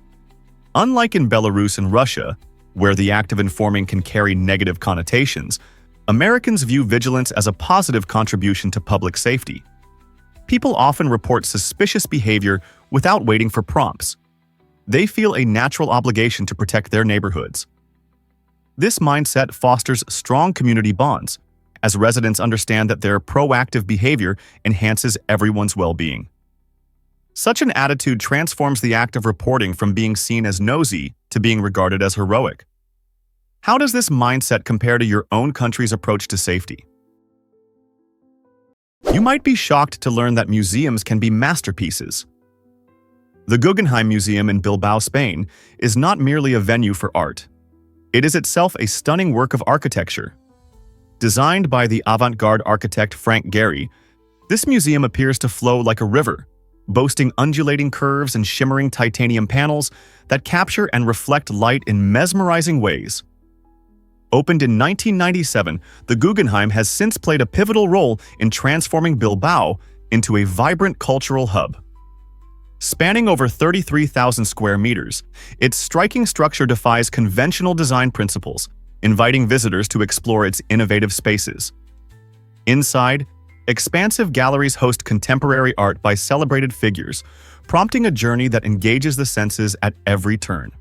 Unlike in Belarus and Russia, where the act of informing can carry negative connotations, Americans view vigilance as a positive contribution to public safety. People often report suspicious behavior without waiting for prompts. They feel a natural obligation to protect their neighborhoods. This mindset fosters strong community bonds, as residents understand that their proactive behavior enhances everyone's well-being. Such an attitude transforms the act of reporting from being seen as nosy to being regarded as heroic. How does this mindset compare to your own country's approach to safety? You might be shocked to learn that museums can be masterpieces. The Guggenheim Museum in Bilbao, Spain, is not merely a venue for art. It is itself a stunning work of architecture. Designed by the avant-garde architect Frank Gehry, this museum appears to flow like a river, boasting undulating curves and shimmering titanium panels that capture and reflect light in mesmerizing ways. Opened in 1997, the Guggenheim has since played a pivotal role in transforming Bilbao into a vibrant cultural hub. Spanning over 33,000 square meters, its striking structure defies conventional design principles, inviting visitors to explore its innovative spaces. Inside, expansive galleries host contemporary art by celebrated figures, prompting a journey that engages the senses at every turn.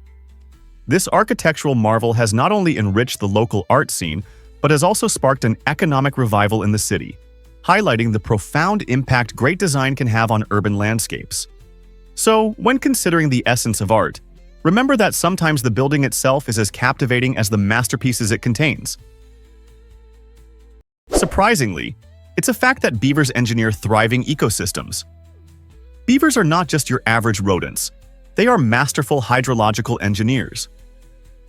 This architectural marvel has not only enriched the local art scene, but has also sparked an economic revival in the city, highlighting the profound impact great design can have on urban landscapes. So, when considering the essence of art, remember that sometimes the building itself is as captivating as the masterpieces it contains. Surprisingly, it's a fact that beavers engineer thriving ecosystems. Beavers are not just your average rodents. They are masterful hydrological engineers.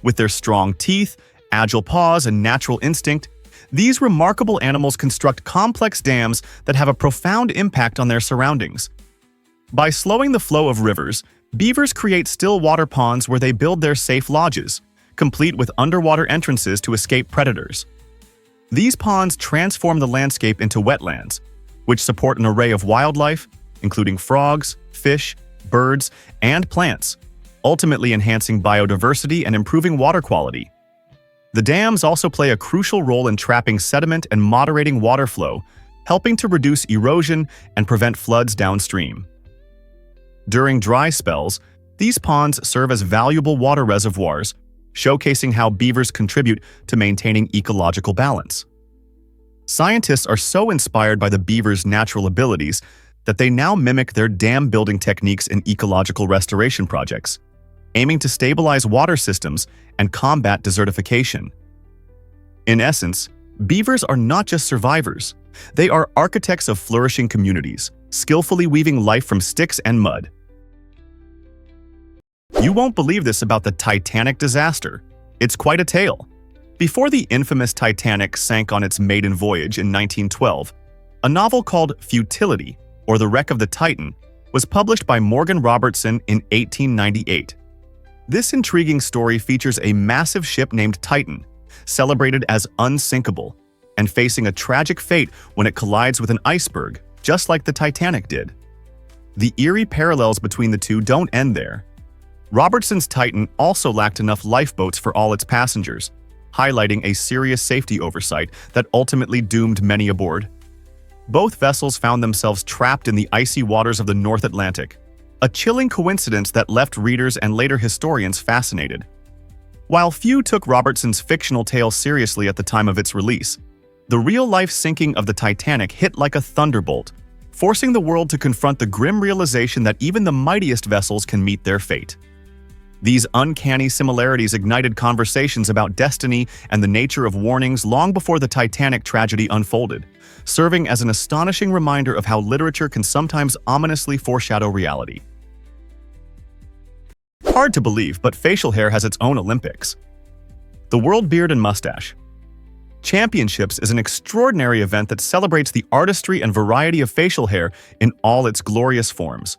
With their strong teeth, agile paws, and natural instinct, these remarkable animals construct complex dams that have a profound impact on their surroundings. By slowing the flow of rivers, beavers create still water ponds where they build their safe lodges, complete with underwater entrances to escape predators. These ponds transform the landscape into wetlands, which support an array of wildlife, including frogs, fish, birds, and plants, ultimately enhancing biodiversity and improving water quality. The dams also play a crucial role in trapping sediment and moderating water flow, helping to reduce erosion and prevent floods downstream. During dry spells, these ponds serve as valuable water reservoirs, showcasing how beavers contribute to maintaining ecological balance. Scientists are so inspired by the beavers' natural abilities that they now mimic their dam building techniques in ecological restoration projects, aiming to stabilize water systems and combat desertification. In essence, beavers are not just survivors, They are architects of flourishing communities, skillfully weaving life from sticks and mud. You won't believe this about the Titanic disaster. It's quite a tale. Before the infamous Titanic sank on its maiden voyage in 1912, a novel called Futility, or The Wreck of the Titan, was published by Morgan Robertson in 1898. This intriguing story features a massive ship named Titan, celebrated as unsinkable, and facing a tragic fate when it collides with an iceberg, just like the Titanic did. The eerie parallels between the two don't end there. Robertson's Titan also lacked enough lifeboats for all its passengers, highlighting a serious safety oversight that ultimately doomed many aboard. Both vessels found themselves trapped in the icy waters of the North Atlantic, a chilling coincidence that left readers and later historians fascinated. While few took Robertson's fictional tale seriously at the time of its release, the real-life sinking of the Titanic hit like a thunderbolt, forcing the world to confront the grim realization that even the mightiest vessels can meet their fate. These uncanny similarities ignited conversations about destiny and the nature of warnings long before the Titanic tragedy unfolded, serving as an astonishing reminder of how literature can sometimes ominously foreshadow reality. Hard to believe, but facial hair has its own Olympics. The World Beard and Mustache Championships is an extraordinary event that celebrates the artistry and variety of facial hair in all its glorious forms.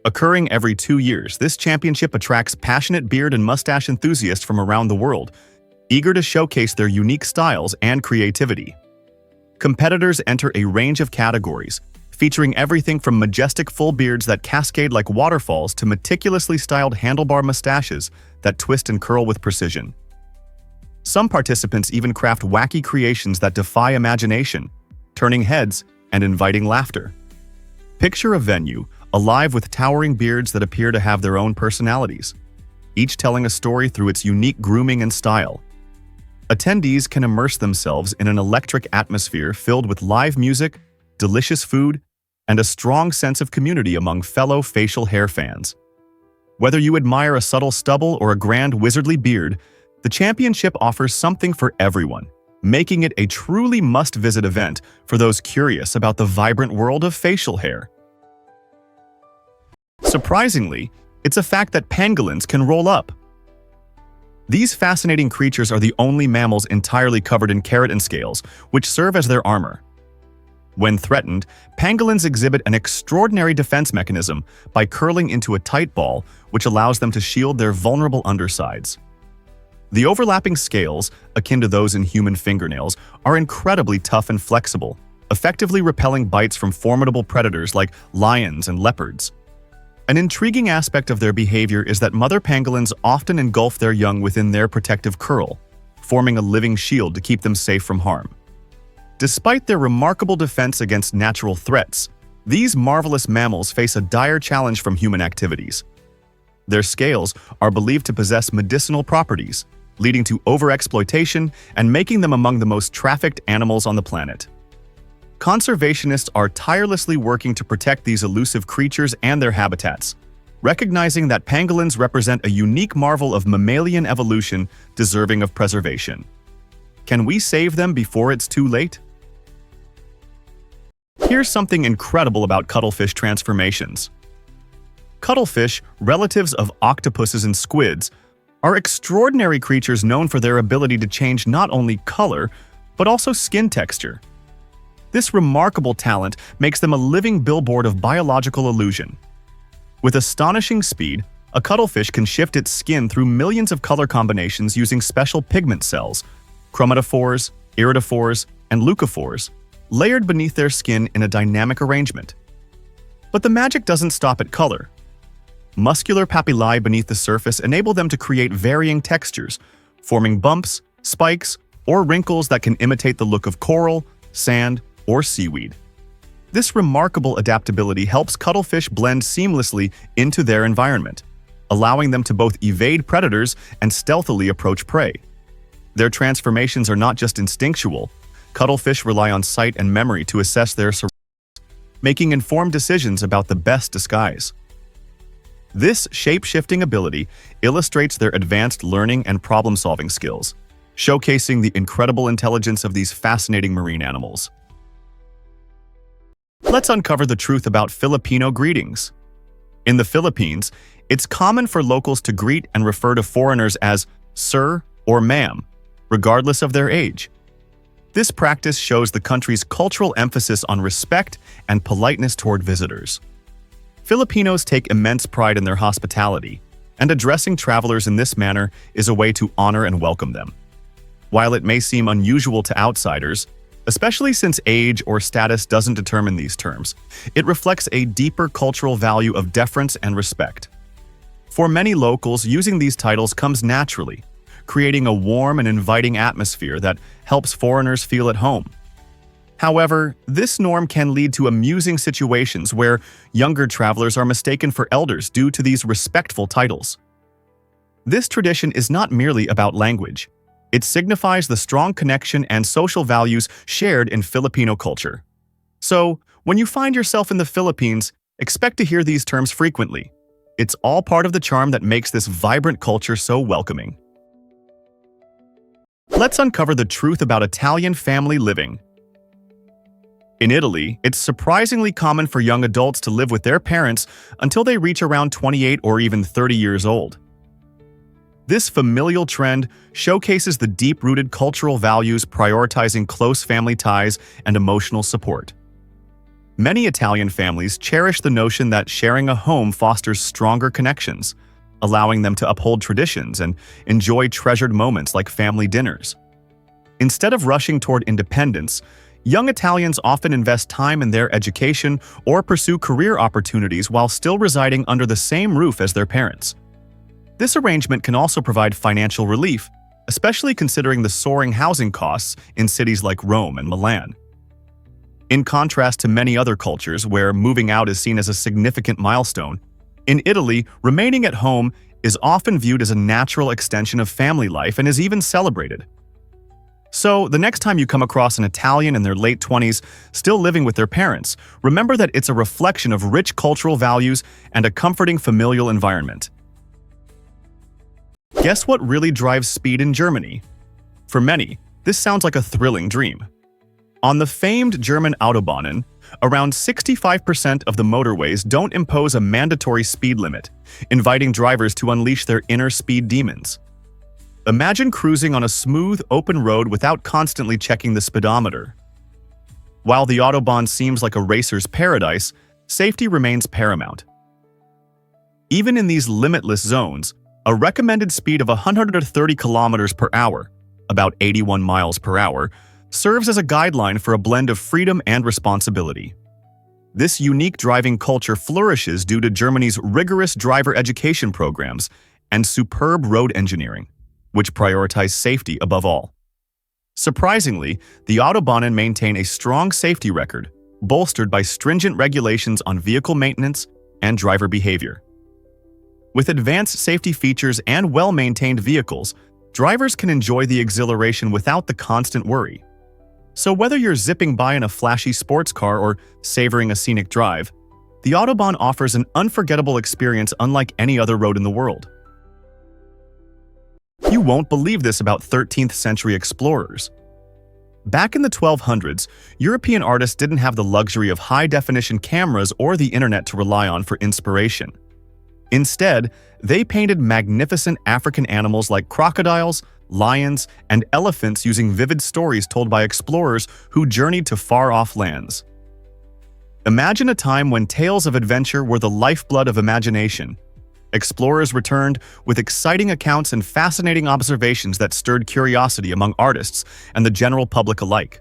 Occurring every 2 years, this championship attracts passionate beard and mustache enthusiasts from around the world, eager to showcase their unique styles and creativity. Competitors enter a range of categories, featuring everything from majestic full beards that cascade like waterfalls to meticulously styled handlebar mustaches that twist and curl with precision. Some participants even craft wacky creations that defy imagination, turning heads and inviting laughter. Picture a venue alive with towering beards that appear to have their own personalities, each telling a story through its unique grooming and style. Attendees can immerse themselves in an electric atmosphere filled with live music, delicious food, and a strong sense of community among fellow facial hair fans. Whether you admire a subtle stubble or a grand wizardly beard, the championship offers something for everyone, making it a truly must-visit event for those curious about the vibrant world of facial hair. Surprisingly, it's a fact that pangolins can roll up. These fascinating creatures are the only mammals entirely covered in keratin scales, which serve as their armor. When threatened, pangolins exhibit an extraordinary defense mechanism by curling into a tight ball, which allows them to shield their vulnerable undersides. The overlapping scales, akin to those in human fingernails, are incredibly tough and flexible, effectively repelling bites from formidable predators like lions and leopards. An intriguing aspect of their behavior is that mother pangolins often engulf their young within their protective curl, forming a living shield to keep them safe from harm. Despite their remarkable defense against natural threats, these marvelous mammals face a dire challenge from human activities. Their scales are believed to possess medicinal properties, leading to overexploitation and making them among the most trafficked animals on the planet. Conservationists are tirelessly working to protect these elusive creatures and their habitats, recognizing that pangolins represent a unique marvel of mammalian evolution deserving of preservation. Can we save them before it's too late? Here's something incredible about cuttlefish transformations. Cuttlefish, relatives of octopuses and squids, are extraordinary creatures known for their ability to change not only color, but also skin texture. This remarkable talent makes them a living billboard of biological illusion. With astonishing speed, a cuttlefish can shift its skin through millions of color combinations using special pigment cells, chromatophores, iridophores, and leucophores, layered beneath their skin in a dynamic arrangement. But the magic doesn't stop at color. Muscular papillae beneath the surface enable them to create varying textures, forming bumps, spikes, or wrinkles that can imitate the look of coral, sand, or seaweed. This remarkable adaptability helps cuttlefish blend seamlessly into their environment, allowing them to both evade predators and stealthily approach prey. Their transformations are not just instinctual. Cuttlefish rely on sight and memory to assess their surroundings, making informed decisions about the best disguise. This shape-shifting ability illustrates their advanced learning and problem-solving skills, showcasing the incredible intelligence of these fascinating marine animals. Let's uncover the truth about Filipino greetings. In the Philippines, it's common for locals to greet and refer to foreigners as sir or ma'am, regardless of their age. This practice shows the country's cultural emphasis on respect and politeness toward visitors. Filipinos take immense pride in their hospitality, and addressing travelers in this manner is a way to honor and welcome them. While it may seem unusual to outsiders, especially since age or status doesn't determine these terms, it reflects a deeper cultural value of deference and respect. For many locals, using these titles comes naturally, creating a warm and inviting atmosphere that helps foreigners feel at home. However, this norm can lead to amusing situations where younger travelers are mistaken for elders due to these respectful titles. This tradition is not merely about language. It signifies the strong connection and social values shared in Filipino culture. So, when you find yourself in the Philippines, expect to hear these terms frequently. It's all part of the charm that makes this vibrant culture so welcoming. Let's uncover the truth about Italian family living. In Italy, it's surprisingly common for young adults to live with their parents until they reach around 28 or even 30 years old. This familial trend showcases the deep-rooted cultural values prioritizing close family ties and emotional support. Many Italian families cherish the notion that sharing a home fosters stronger connections, allowing them to uphold traditions and enjoy treasured moments like family dinners. Instead of rushing toward independence, young Italians often invest time in their education or pursue career opportunities while still residing under the same roof as their parents. This arrangement can also provide financial relief, especially considering the soaring housing costs in cities like Rome and Milan. In contrast to many other cultures where moving out is seen as a significant milestone, in Italy, remaining at home is often viewed as a natural extension of family life and is even celebrated. So, the next time you come across an Italian in their late 20s still living with their parents, remember that it's a reflection of rich cultural values and a comforting familial environment. Guess what really drives speed in Germany? For many, this sounds like a thrilling dream. On the famed German Autobahnen, around 65% of the motorways don't impose a mandatory speed limit, inviting drivers to unleash their inner speed demons. Imagine cruising on a smooth, open road without constantly checking the speedometer. While the Autobahn seems like a racer's paradise, safety remains paramount. Even in these limitless zones, a recommended speed of 130 kilometers per hour, about 81 miles per hour, serves as a guideline for a blend of freedom and responsibility. This unique driving culture flourishes due to Germany's rigorous driver education programs and superb road engineering, which prioritize safety above all. Surprisingly, the Autobahnen maintain a strong safety record, bolstered by stringent regulations on vehicle maintenance and driver behavior. With advanced safety features and well-maintained vehicles, drivers can enjoy the exhilaration without the constant worry. So whether you're zipping by in a flashy sports car or savoring a scenic drive, the Autobahn offers an unforgettable experience unlike any other road in the world. You won't believe this about 13th century explorers. Back in the 1200s, European artists didn't have the luxury of high-definition cameras or the internet to rely on for inspiration. Instead, they painted magnificent African animals like crocodiles, lions, and elephants using vivid stories told by explorers who journeyed to far-off lands. Imagine a time when tales of adventure were the lifeblood of imagination. Explorers returned with exciting accounts and fascinating observations that stirred curiosity among artists and the general public alike.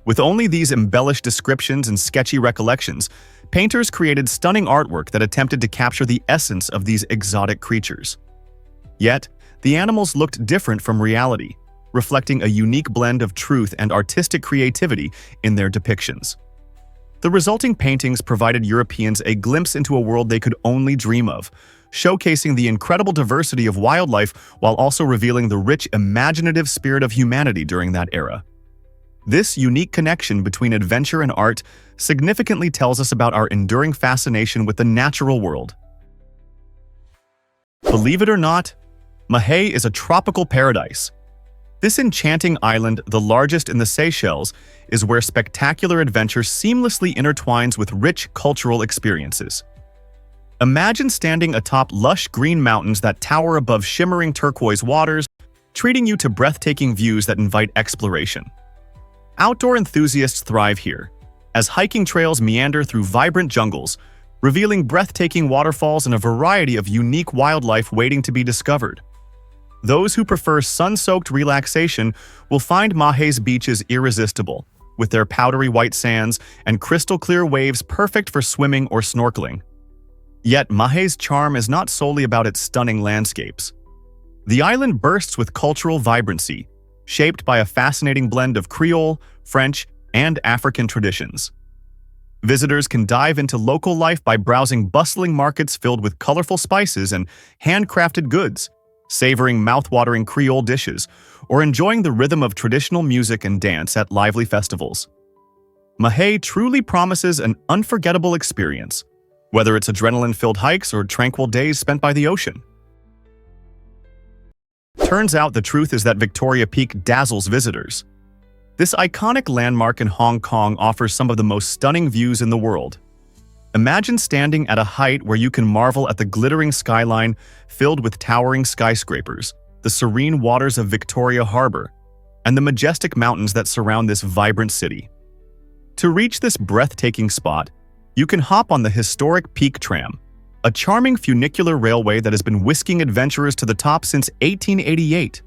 With only these embellished descriptions and sketchy recollections, painters created stunning artwork that attempted to capture the essence of these exotic creatures. Yet, the animals looked different from reality, reflecting a unique blend of truth and artistic creativity in their depictions. The resulting paintings provided Europeans a glimpse into a world they could only dream of, showcasing the incredible diversity of wildlife while also revealing the rich, imaginative spirit of humanity during that era. This unique connection between adventure and art significantly tells us about our enduring fascination with the natural world. Believe it or not, Mahé is a tropical paradise. This enchanting island, the largest in the Seychelles, is where spectacular adventure seamlessly intertwines with rich cultural experiences. Imagine standing atop lush green mountains that tower above shimmering turquoise waters, treating you to breathtaking views that invite exploration. Outdoor enthusiasts thrive here, as hiking trails meander through vibrant jungles, revealing breathtaking waterfalls and a variety of unique wildlife waiting to be discovered. Those who prefer sun-soaked relaxation will find Mahé's beaches irresistible, with their powdery white sands and crystal-clear waves perfect for swimming or snorkeling. Yet Mahé's charm is not solely about its stunning landscapes. The island bursts with cultural vibrancy, shaped by a fascinating blend of Creole, French, and African traditions. Visitors can dive into local life by browsing bustling markets filled with colorful spices and handcrafted goods, savoring mouth-watering Creole dishes, or enjoying the rhythm of traditional music and dance at lively festivals. Mahé truly promises an unforgettable experience, whether it's adrenaline-filled hikes or tranquil days spent by the ocean. Turns out the truth is that Victoria Peak dazzles visitors. This iconic landmark in Hong Kong offers some of the most stunning views in the world. Imagine standing at a height where you can marvel at the glittering skyline filled with towering skyscrapers, the serene waters of Victoria Harbour, and the majestic mountains that surround this vibrant city. To reach this breathtaking spot, you can hop on the historic Peak Tram, a charming funicular railway that has been whisking adventurers to the top since 1888.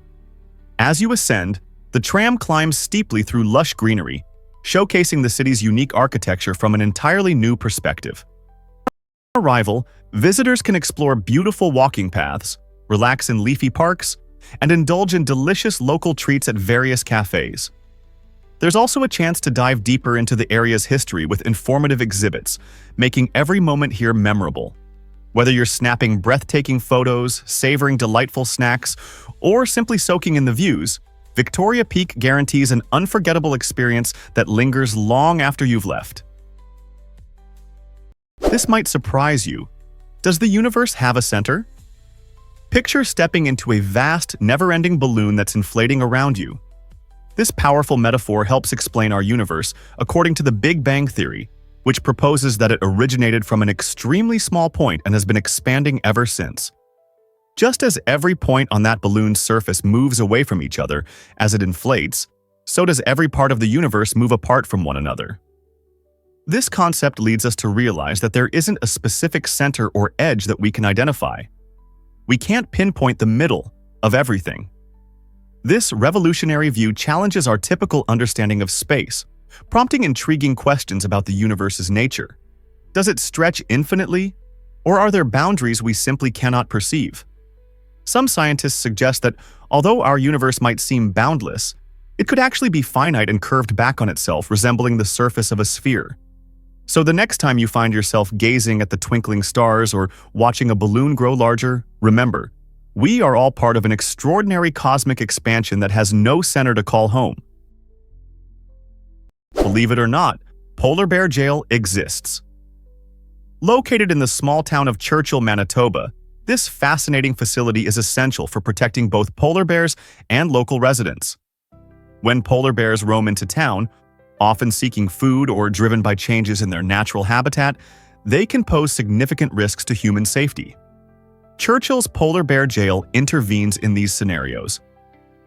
As you ascend, the tram climbs steeply through lush greenery, showcasing the city's unique architecture from an entirely new perspective. On arrival, visitors can explore beautiful walking paths, relax in leafy parks, and indulge in delicious local treats at various cafes. There's also a chance to dive deeper into the area's history with informative exhibits, making every moment here memorable. Whether you're snapping breathtaking photos, savoring delightful snacks, or simply soaking in the views, Victoria Peak guarantees an unforgettable experience that lingers long after you've left. This might surprise you. Does the universe have a center? Picture stepping into a vast, never-ending balloon that's inflating around you. This powerful metaphor helps explain our universe according to the Big Bang Theory, which proposes that it originated from an extremely small point and has been expanding ever since. Just as every point on that balloon's surface moves away from each other as it inflates, so does every part of the universe move apart from one another. This concept leads us to realize that there isn't a specific center or edge that we can identify. We can't pinpoint the middle of everything. This revolutionary view challenges our typical understanding of space, prompting intriguing questions about the universe's nature. Does it stretch infinitely, or are there boundaries we simply cannot perceive? Some scientists suggest that although our universe might seem boundless, it could actually be finite and curved back on itself, resembling the surface of a sphere. So the next time you find yourself gazing at the twinkling stars or watching a balloon grow larger, remember, we are all part of an extraordinary cosmic expansion that has no center to call home. Believe it or not, Polar Bear Jail exists. Located in the small town of Churchill, Manitoba, this fascinating facility is essential for protecting both polar bears and local residents. When polar bears roam into town, often seeking food or driven by changes in their natural habitat, they can pose significant risks to human safety. Churchill's Polar Bear Jail intervenes in these scenarios.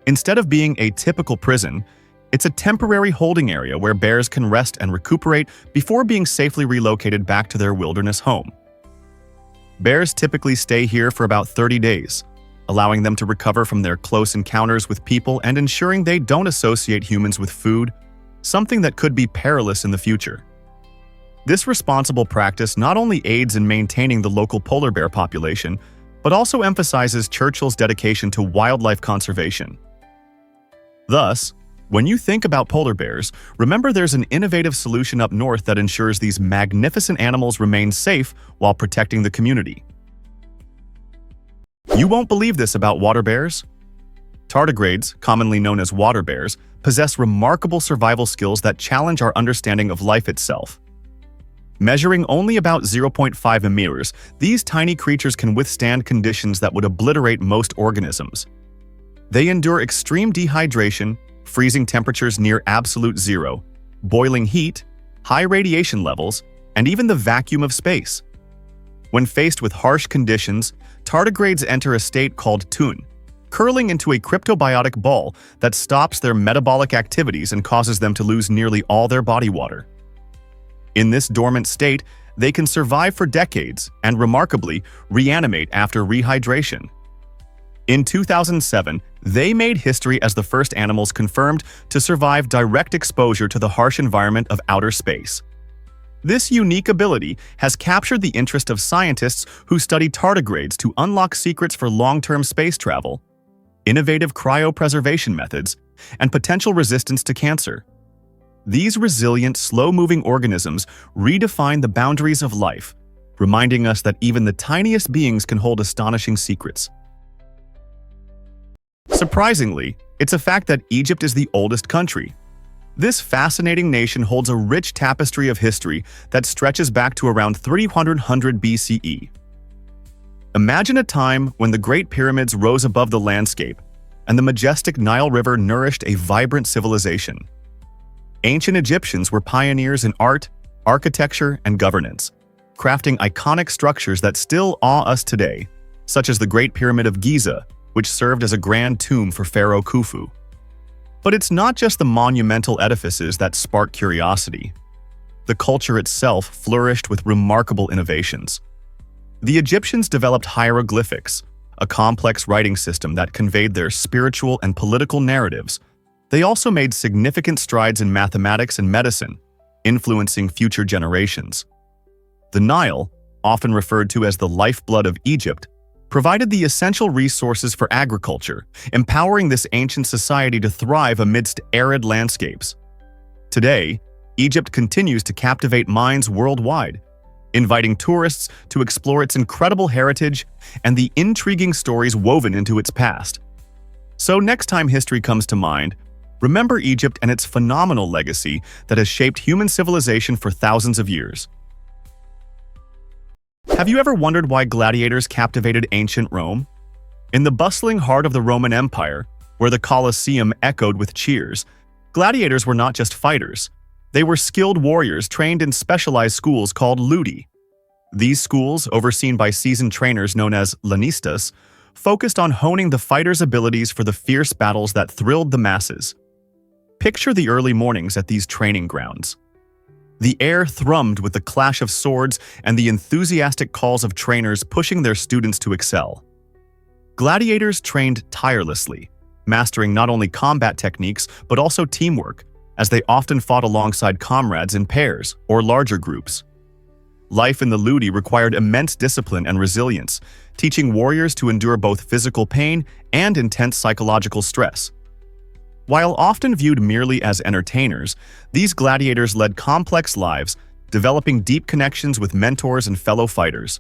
Instead of being a typical prison, it's a temporary holding area where bears can rest and recuperate before being safely relocated back to their wilderness home. Bears typically stay here for about 30 days, allowing them to recover from their close encounters with people and ensuring they don't associate humans with food, something that could be perilous in the future. This responsible practice not only aids in maintaining the local polar bear population, but also emphasizes Churchill's dedication to wildlife conservation. Thus, when you think about polar bears, remember there's an innovative solution up north that ensures these magnificent animals remain safe while protecting the community. You won't believe this about water bears. Tardigrades, commonly known as water bears, possess remarkable survival skills that challenge our understanding of life itself. Measuring only about 0.5 meters, these tiny creatures can withstand conditions that would obliterate most organisms. They endure extreme dehydration, freezing temperatures near absolute zero, boiling heat, high radiation levels, and even the vacuum of space. When faced with harsh conditions, tardigrades enter a state called tun, curling into a cryptobiotic ball that stops their metabolic activities and causes them to lose nearly all their body water. In this dormant state, they can survive for decades and, remarkably, reanimate after rehydration. In 2007, they made history as the first animals confirmed to survive direct exposure to the harsh environment of outer space. This unique ability has captured the interest of scientists who study tardigrades to unlock secrets for long-term space travel, innovative cryopreservation methods, and potential resistance to cancer. These resilient, slow-moving organisms redefine the boundaries of life, reminding us that even the tiniest beings can hold astonishing secrets. Surprisingly, it's a fact that Egypt is the oldest country. This fascinating nation holds a rich tapestry of history that stretches back to around 300 BCE. Imagine a time when the Great Pyramids rose above the landscape and the majestic Nile River nourished a vibrant civilization. Ancient Egyptians were pioneers in art, architecture, and governance, crafting iconic structures that still awe us today, such as the Great Pyramid of Giza, which served as a grand tomb for Pharaoh Khufu. But it's not just the monumental edifices that spark curiosity. The culture itself flourished with remarkable innovations. The Egyptians developed hieroglyphics, a complex writing system that conveyed their spiritual and political narratives. They also made significant strides in mathematics and medicine, influencing future generations. The Nile, often referred to as the lifeblood of Egypt, provided the essential resources for agriculture, empowering this ancient society to thrive amidst arid landscapes. Today, Egypt continues to captivate minds worldwide, inviting tourists to explore its incredible heritage and the intriguing stories woven into its past. So next time history comes to mind, remember Egypt and its phenomenal legacy that has shaped human civilization for thousands of years. Have you ever wondered why gladiators captivated ancient Rome? In the bustling heart of the Roman Empire, where the Colosseum echoed with cheers, gladiators were not just fighters. They were skilled warriors trained in specialized schools called ludi. These schools, overseen by seasoned trainers known as lanistas, focused on honing the fighter's abilities for the fierce battles that thrilled the masses. Picture the early mornings at these training grounds. The air thrummed with the clash of swords and the enthusiastic calls of trainers pushing their students to excel. Gladiators trained tirelessly, mastering not only combat techniques but also teamwork, as they often fought alongside comrades in pairs or larger groups. Life in the ludi required immense discipline and resilience, teaching warriors to endure both physical pain and intense psychological stress. While often viewed merely as entertainers, these gladiators led complex lives, developing deep connections with mentors and fellow fighters.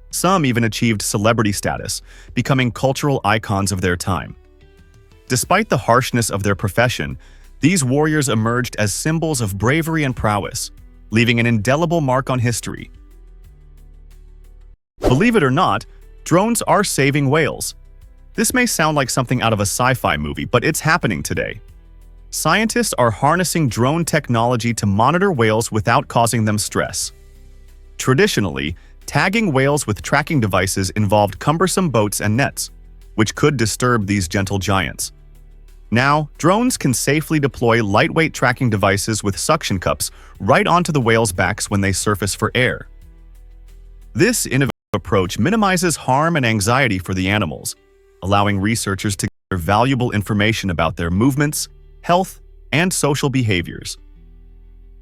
Some even achieved celebrity status, becoming cultural icons of their time. Despite the harshness of their profession, these warriors emerged as symbols of bravery and prowess, leaving an indelible mark on history. Believe it or not, drones are saving whales. This may sound like something out of a sci-fi movie, but it's happening today. Scientists are harnessing drone technology to monitor whales without causing them stress. Traditionally, tagging whales with tracking devices involved cumbersome boats and nets, which could disturb these gentle giants. Now, drones can safely deploy lightweight tracking devices with suction cups right onto the whales' backs when they surface for air. This innovative approach minimizes harm and anxiety for the animals, allowing researchers to gather valuable information about their movements, health, and social behaviors.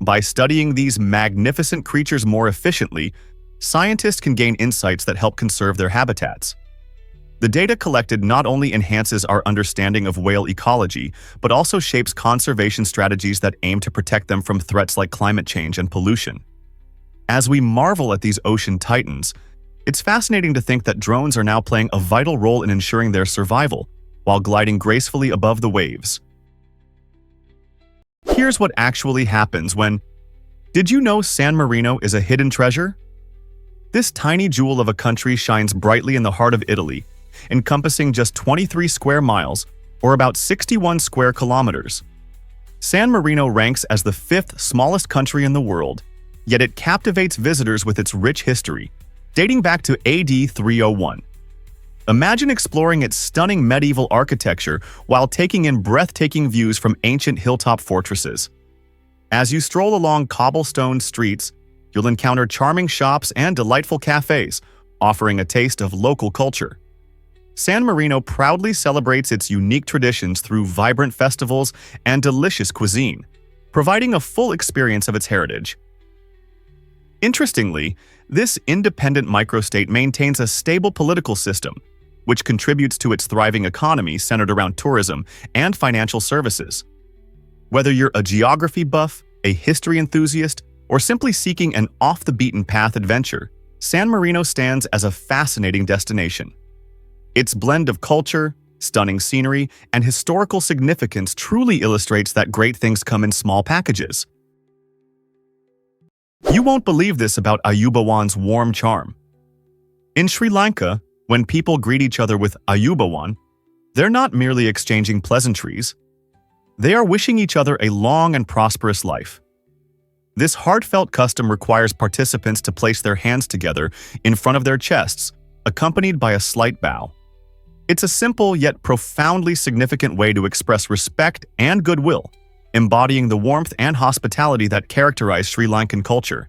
By studying these magnificent creatures more efficiently, scientists can gain insights that help conserve their habitats. The data collected not only enhances our understanding of whale ecology, but also shapes conservation strategies that aim to protect them from threats like climate change and pollution. As we marvel at these ocean titans, it's fascinating to think that drones are now playing a vital role in ensuring their survival, while gliding gracefully above the waves. Here's what actually happens when... Did you know San Marino is a hidden treasure? This tiny jewel of a country shines brightly in the heart of Italy, encompassing just 23 square miles, or about 61 square kilometers. San Marino ranks as the fifth smallest country in the world, yet it captivates visitors with its rich history, dating back to AD 301. Imagine exploring its stunning medieval architecture while taking in breathtaking views from ancient hilltop fortresses. As you stroll along cobblestone streets, you'll encounter charming shops and delightful cafes, offering a taste of local culture. San Marino proudly celebrates its unique traditions through vibrant festivals and delicious cuisine, providing a full experience of its heritage. Interestingly, this independent microstate maintains a stable political system, which contributes to its thriving economy centered around tourism and financial services. Whether you're a geography buff, a history enthusiast, or simply seeking an off-the-beaten-path adventure, San Marino stands as a fascinating destination. Its blend of culture, stunning scenery, and historical significance truly illustrates that great things come in small packages. You won't believe this about Ayubawan's warm charm. In Sri Lanka, when people greet each other with Ayubawan, they're not merely exchanging pleasantries. They are wishing each other a long and prosperous life. This heartfelt custom requires participants to place their hands together in front of their chests, accompanied by a slight bow. It's a simple yet profoundly significant way to express respect and goodwill, embodying the warmth and hospitality that characterize Sri Lankan culture.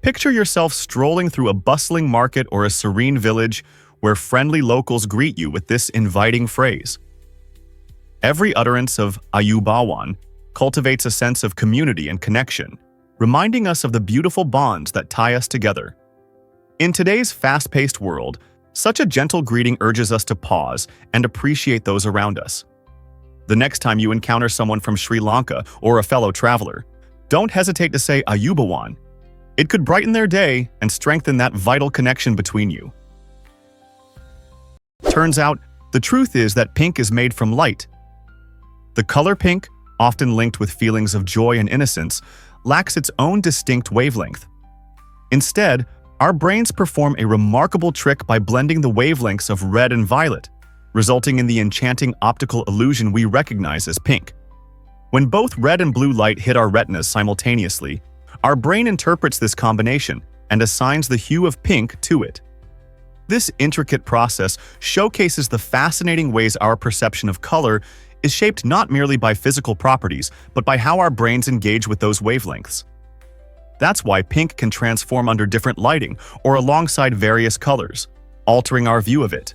Picture yourself strolling through a bustling market or a serene village where friendly locals greet you with this inviting phrase. Every utterance of Ayubawan cultivates a sense of community and connection, reminding us of the beautiful bonds that tie us together. In today's fast-paced world, such a gentle greeting urges us to pause and appreciate those around us. The next time you encounter someone from Sri Lanka or a fellow traveler, don't hesitate to say Ayubawan. It could brighten their day and strengthen that vital connection between you. Turns out, the truth is that pink is made from light. The color pink, often linked with feelings of joy and innocence, lacks its own distinct wavelength. Instead, our brains perform a remarkable trick by blending the wavelengths of red and violet, resulting in the enchanting optical illusion we recognize as pink. When both red and blue light hit our retinas simultaneously, our brain interprets this combination and assigns the hue of pink to it. This intricate process showcases the fascinating ways our perception of color is shaped not merely by physical properties, but by how our brains engage with those wavelengths. That's why pink can transform under different lighting or alongside various colors, altering our view of it.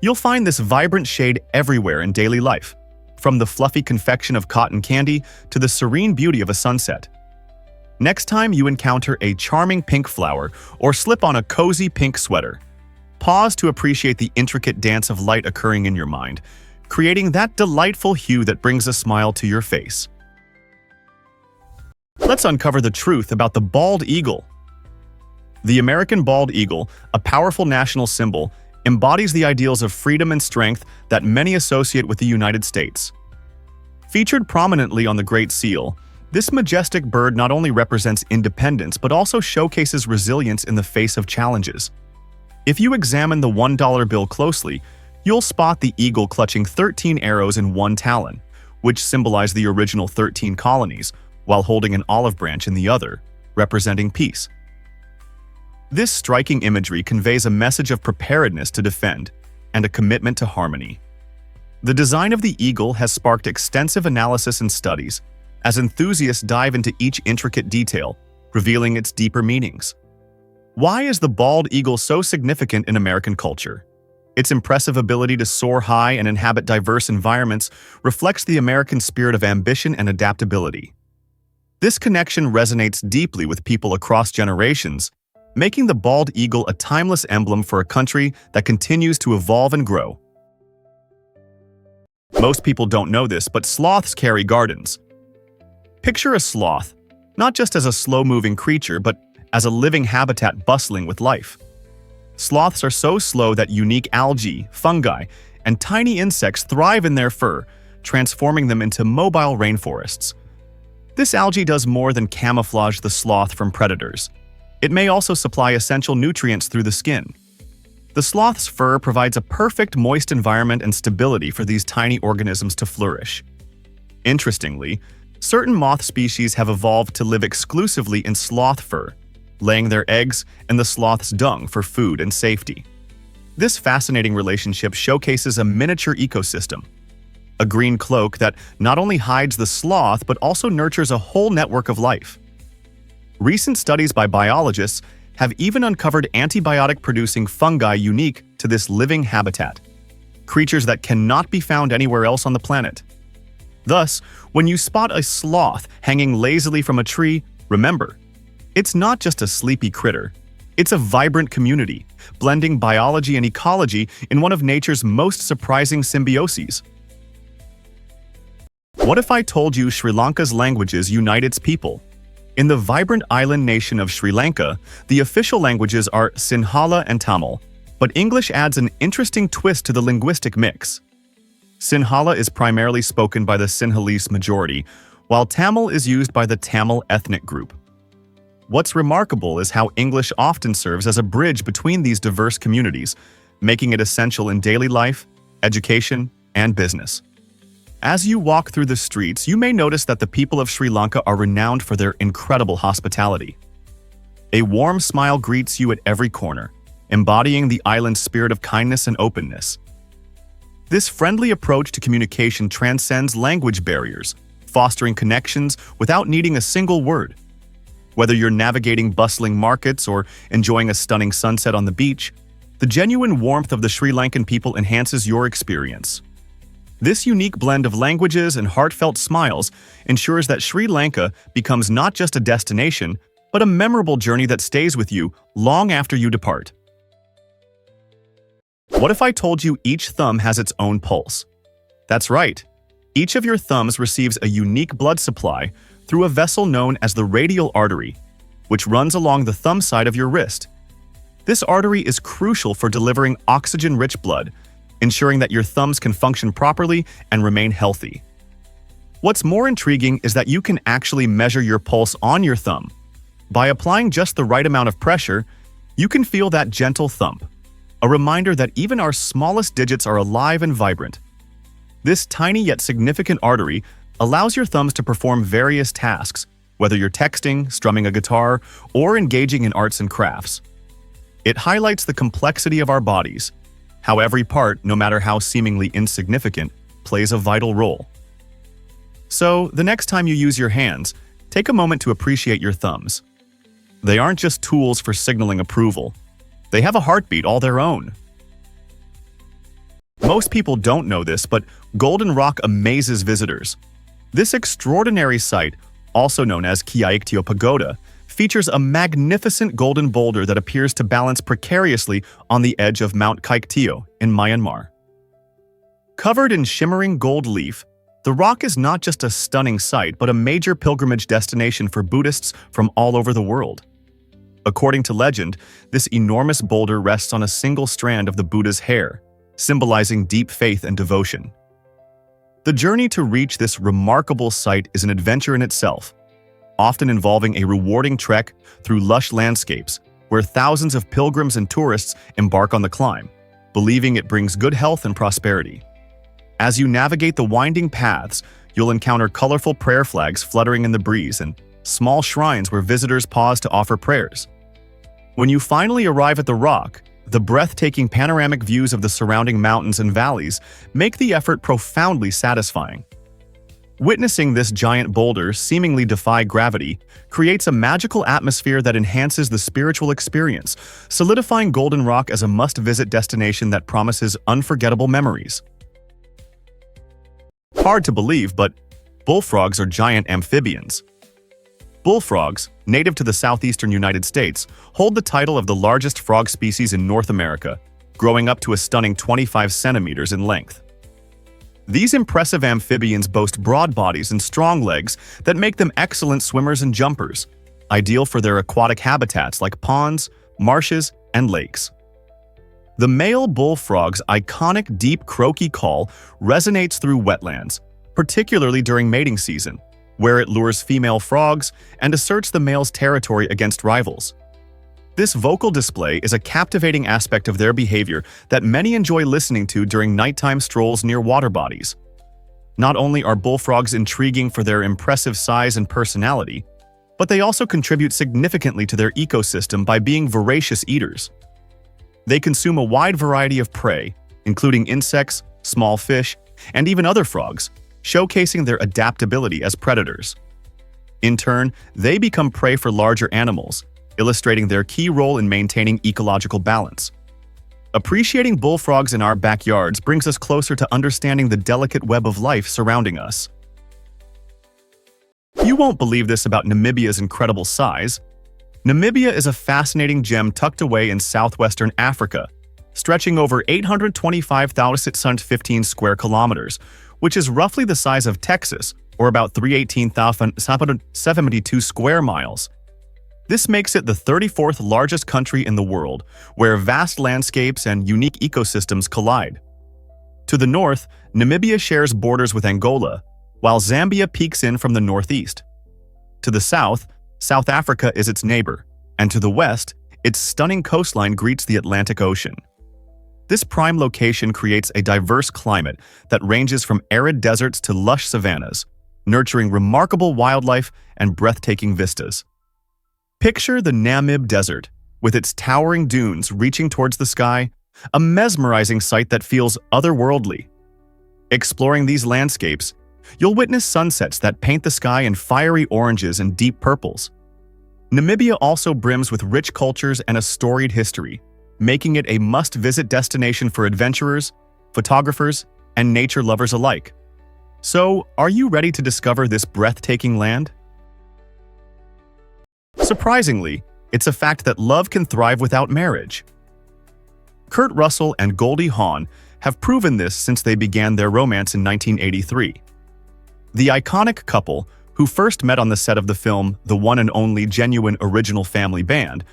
You'll find this vibrant shade everywhere in daily life, from the fluffy confection of cotton candy to the serene beauty of a sunset. Next time you encounter a charming pink flower or slip on a cozy pink sweater, pause to appreciate the intricate dance of light occurring in your mind, creating that delightful hue that brings a smile to your face. Let's uncover the truth about the bald eagle. The American bald eagle, a powerful national symbol, embodies the ideals of freedom and strength that many associate with the United States. Featured prominently on the Great Seal, this majestic bird not only represents independence but also showcases resilience in the face of challenges. If you examine the $1 bill closely, you'll spot the eagle clutching 13 arrows in one talon, which symbolize the original 13 colonies, while holding an olive branch in the other, representing peace. This striking imagery conveys a message of preparedness to defend and a commitment to harmony. The design of the eagle has sparked extensive analysis and studies, as enthusiasts dive into each intricate detail, revealing its deeper meanings. Why is the bald eagle so significant in American culture? Its impressive ability to soar high and inhabit diverse environments reflects the American spirit of ambition and adaptability. This connection resonates deeply with people across generations, making the bald eagle a timeless emblem for a country that continues to evolve and grow. Most people don't know this, but sloths carry gardens. Picture a sloth, not just as a slow-moving creature, but as a living habitat bustling with life. Sloths are so slow that unique algae, fungi, and tiny insects thrive in their fur, transforming them into mobile rainforests. This algae does more than camouflage the sloth from predators. It may also supply essential nutrients through the skin. The sloth's fur provides a perfect moist environment and stability for these tiny organisms to flourish. Interestingly, certain moth species have evolved to live exclusively in sloth fur, laying their eggs in the sloth's dung for food and safety. This fascinating relationship showcases a miniature ecosystem, a green cloak that not only hides the sloth but also nurtures a whole network of life. Recent studies by biologists have even uncovered antibiotic-producing fungi unique to this living habitat, creatures that cannot be found anywhere else on the planet. Thus, when you spot a sloth hanging lazily from a tree, remember, it's not just a sleepy critter. It's a vibrant community, blending biology and ecology in one of nature's most surprising symbioses. What if I told you Sri Lanka's languages unite its people? In the vibrant island nation of Sri Lanka, the official languages are Sinhala and Tamil, but English adds an interesting twist to the linguistic mix. Sinhala is primarily spoken by the Sinhalese majority, while Tamil is used by the Tamil ethnic group. What's remarkable is how English often serves as a bridge between these diverse communities, making it essential in daily life, education, and business. As you walk through the streets, you may notice that the people of Sri Lanka are renowned for their incredible hospitality. A warm smile greets you at every corner, embodying the island's spirit of kindness and openness. This friendly approach to communication transcends language barriers, fostering connections without needing a single word. Whether you're navigating bustling markets or enjoying a stunning sunset on the beach, the genuine warmth of the Sri Lankan people enhances your experience. This unique blend of languages and heartfelt smiles ensures that Sri Lanka becomes not just a destination, but a memorable journey that stays with you long after you depart. What if I told you each thumb has its own pulse? That's right. Each of your thumbs receives a unique blood supply through a vessel known as the radial artery, which runs along the thumb side of your wrist. This artery is crucial for delivering oxygen-rich blood, ensuring that your thumbs can function properly and remain healthy. What's more intriguing is that you can actually measure your pulse on your thumb. By applying just the right amount of pressure, you can feel that gentle thump, a reminder that even our smallest digits are alive and vibrant. This tiny yet significant artery allows your thumbs to perform various tasks, whether you're texting, strumming a guitar, or engaging in arts and crafts. It highlights the complexity of our bodies, how every part, no matter how seemingly insignificant, plays a vital role. So, the next time you use your hands, take a moment to appreciate your thumbs. They aren't just tools for signaling approval. They have a heartbeat all their own. Most people don't know this, but Golden Rock amazes visitors. This extraordinary site, also known as Kiaiktio Pagoda, features a magnificent golden boulder that appears to balance precariously on the edge of Mount Kaiktio in Myanmar. Covered in shimmering gold leaf, the rock is not just a stunning sight but a major pilgrimage destination for Buddhists from all over the world. According to legend, this enormous boulder rests on a single strand of the Buddha's hair, symbolizing deep faith and devotion. The journey to reach this remarkable site is an adventure in itself, often involving a rewarding trek through lush landscapes where thousands of pilgrims and tourists embark on the climb, believing it brings good health and prosperity. As you navigate the winding paths, you'll encounter colorful prayer flags fluttering in the breeze and small shrines where visitors pause to offer prayers. When you finally arrive at the rock, the breathtaking panoramic views of the surrounding mountains and valleys make the effort profoundly satisfying. Witnessing this giant boulder seemingly defy gravity creates a magical atmosphere that enhances the spiritual experience, solidifying Golden Rock as a must-visit destination that promises unforgettable memories. Hard to believe, but bullfrogs are giant amphibians. Bullfrogs, native to the southeastern United States, hold the title of the largest frog species in North America, growing up to a stunning 25 centimeters in length. These impressive amphibians boast broad bodies and strong legs that make them excellent swimmers and jumpers, ideal for their aquatic habitats like ponds, marshes, and lakes. The male bullfrog's iconic deep croaky call resonates through wetlands, particularly during mating season, where it lures female frogs and asserts the male's territory against rivals. This vocal display is a captivating aspect of their behavior that many enjoy listening to during nighttime strolls near water bodies. Not only are bullfrogs intriguing for their impressive size and personality, but they also contribute significantly to their ecosystem by being voracious eaters. They consume a wide variety of prey, including insects, small fish, and even other frogs, showcasing their adaptability as predators. In turn, they become prey for larger animals, illustrating their key role in maintaining ecological balance. Appreciating bullfrogs in our backyards brings us closer to understanding the delicate web of life surrounding us. You won't believe this about Namibia's incredible size. Namibia is a fascinating gem tucked away in southwestern Africa, stretching over 825,615 square kilometers, which is roughly the size of Texas, or about 318,772 square miles. This makes it the 34th largest country in the world, where vast landscapes and unique ecosystems collide. To the north, Namibia shares borders with Angola, while Zambia peeks in from the northeast. To the south, South Africa is its neighbor, and to the west, its stunning coastline greets the Atlantic Ocean. This prime location creates a diverse climate that ranges from arid deserts to lush savannas, nurturing remarkable wildlife and breathtaking vistas. Picture the Namib Desert, with its towering dunes reaching towards the sky, a mesmerizing sight that feels otherworldly. Exploring these landscapes, you'll witness sunsets that paint the sky in fiery oranges and deep purples. Namibia also brims with rich cultures and a storied history, making it a must-visit destination for adventurers, photographers, and nature lovers alike. So, are you ready to discover this breathtaking land? Surprisingly, it's a fact that love can thrive without marriage. Kurt Russell and Goldie Hawn have proven this since they began their romance in 1983. The iconic couple, who first met on the set of the film The One and Only Genuine Original Family Band,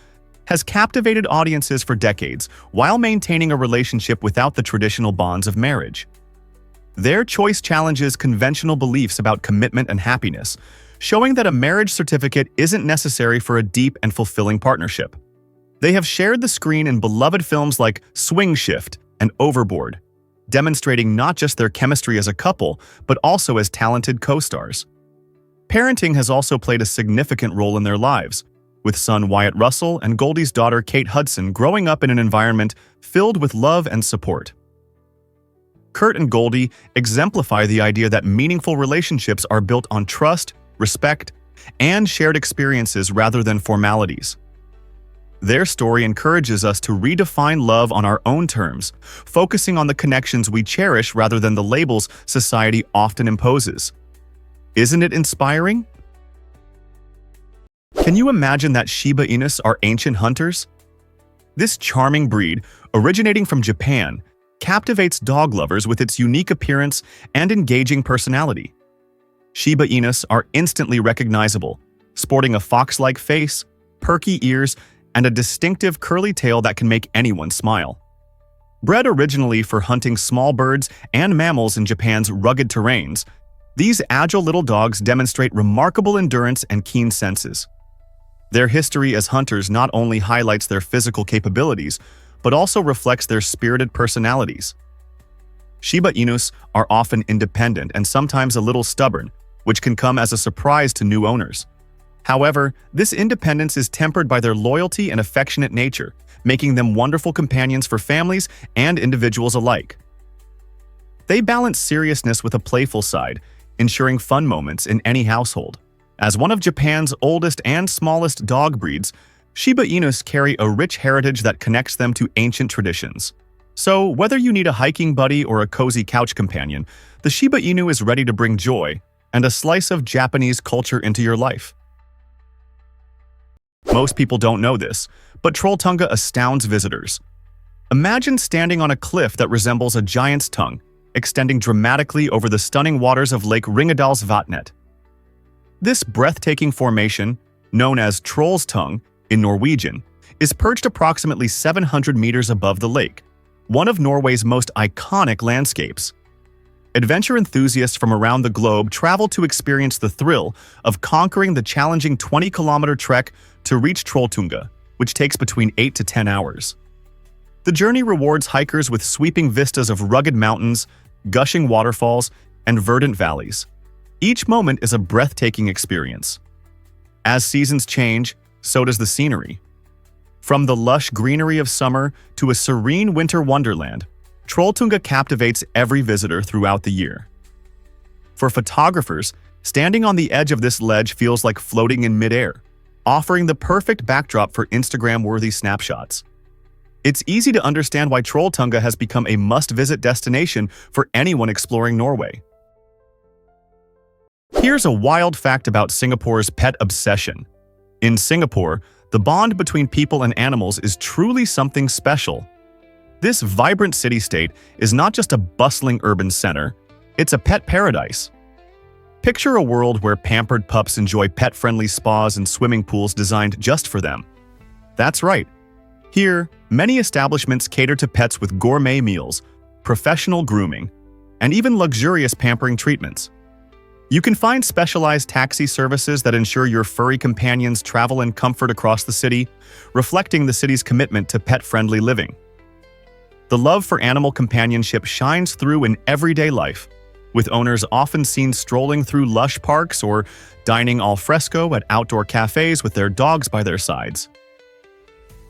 has captivated audiences for decades while maintaining a relationship without the traditional bonds of marriage. Their choice challenges conventional beliefs about commitment and happiness, showing that a marriage certificate isn't necessary for a deep and fulfilling partnership. They have shared the screen in beloved films like Swing Shift and Overboard, demonstrating not just their chemistry as a couple, but also as talented co-stars. Parenting has also played a significant role in their lives, with son Wyatt Russell and Goldie's daughter Kate Hudson growing up in an environment filled with love and support. Kurt and Goldie exemplify the idea that meaningful relationships are built on trust, respect, and shared experiences rather than formalities. Their story encourages us to redefine love on our own terms, focusing on the connections we cherish rather than the labels society often imposes. Isn't it inspiring? Can you imagine that Shiba Inus are ancient hunters? This charming breed, originating from Japan, captivates dog lovers with its unique appearance and engaging personality. Shiba Inus are instantly recognizable, sporting a fox-like face, perky ears, and a distinctive curly tail that can make anyone smile. Bred originally for hunting small birds and mammals in Japan's rugged terrains, these agile little dogs demonstrate remarkable endurance and keen senses. Their history as hunters not only highlights their physical capabilities, but also reflects their spirited personalities. Shiba Inus are often independent and sometimes a little stubborn, which can come as a surprise to new owners. However, this independence is tempered by their loyalty and affectionate nature, making them wonderful companions for families and individuals alike. They balance seriousness with a playful side, ensuring fun moments in any household. As one of Japan's oldest and smallest dog breeds, Shiba Inus carry a rich heritage that connects them to ancient traditions. So, whether you need a hiking buddy or a cozy couch companion, the Shiba Inu is ready to bring joy and a slice of Japanese culture into your life. Most people don't know this, but Trolltunga astounds visitors. Imagine standing on a cliff that resembles a giant's tongue, extending dramatically over the stunning waters of Lake Ringadalsvatnet. This breathtaking formation, known as Troll's Tongue in Norwegian, is perched approximately 700 meters above the lake, one of Norway's most iconic landscapes. Adventure enthusiasts from around the globe travel to experience the thrill of conquering the challenging 20-kilometer trek to reach Trolltunga, which takes between 8 to 10 hours. The journey rewards hikers with sweeping vistas of rugged mountains, gushing waterfalls, and verdant valleys. Each moment is a breathtaking experience. As seasons change, so does the scenery. From the lush greenery of summer to a serene winter wonderland, Trolltunga captivates every visitor throughout the year. For photographers, standing on the edge of this ledge feels like floating in midair, offering the perfect backdrop for Instagram-worthy snapshots. It's easy to understand why Trolltunga has become a must-visit destination for anyone exploring Norway. Here's a wild fact about Singapore's pet obsession. In Singapore, the bond between people and animals is truly something special. This vibrant city-state is not just a bustling urban center, it's a pet paradise. Picture a world where pampered pups enjoy pet-friendly spas and swimming pools designed just for them. That's right. Here, many establishments cater to pets with gourmet meals, professional grooming, and even luxurious pampering treatments. You can find specialized taxi services that ensure your furry companions travel in comfort across the city, reflecting the city's commitment to pet-friendly living. The love for animal companionship shines through in everyday life, with owners often seen strolling through lush parks or dining al fresco at outdoor cafes with their dogs by their sides.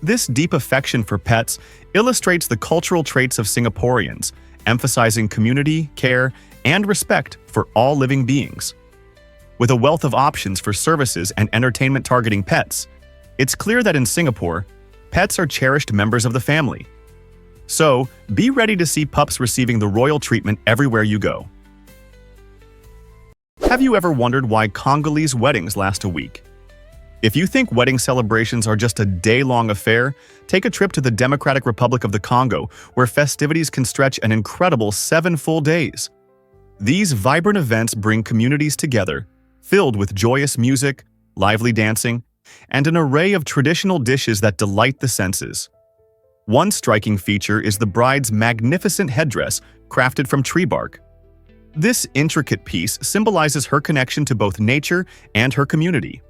This deep affection for pets illustrates the cultural traits of Singaporeans, emphasizing community, care, and respect for all living beings. With a wealth of options for services and entertainment targeting pets, it's clear that in Singapore, pets are cherished members of the family. So, be ready to see pups receiving the royal treatment everywhere you go. Have you ever wondered why Congolese weddings last a week? If you think wedding celebrations are just a day-long affair, take a trip to the Democratic Republic of the Congo, where festivities can stretch an incredible 7 full days. These vibrant events bring communities together, filled with joyous music, lively dancing, and an array of traditional dishes that delight the senses. One striking feature is the bride's magnificent headdress crafted from tree bark. This intricate piece symbolizes her connection to both nature and her community.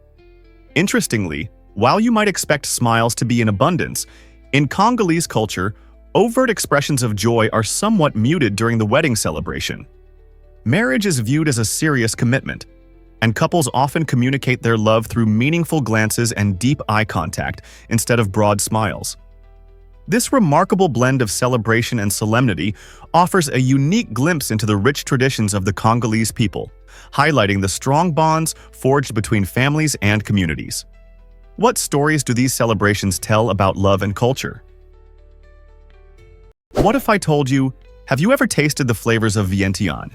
Interestingly, while you might expect smiles to be in abundance, in Congolese culture, overt expressions of joy are somewhat muted during the wedding celebration. Marriage is viewed as a serious commitment, and couples often communicate their love through meaningful glances and deep eye contact instead of broad smiles. This remarkable blend of celebration and solemnity offers a unique glimpse into the rich traditions of the Congolese people, highlighting the strong bonds forged between families and communities. What stories do these celebrations tell about love and culture? What if I told you, have you ever tasted the flavors of Vientiane?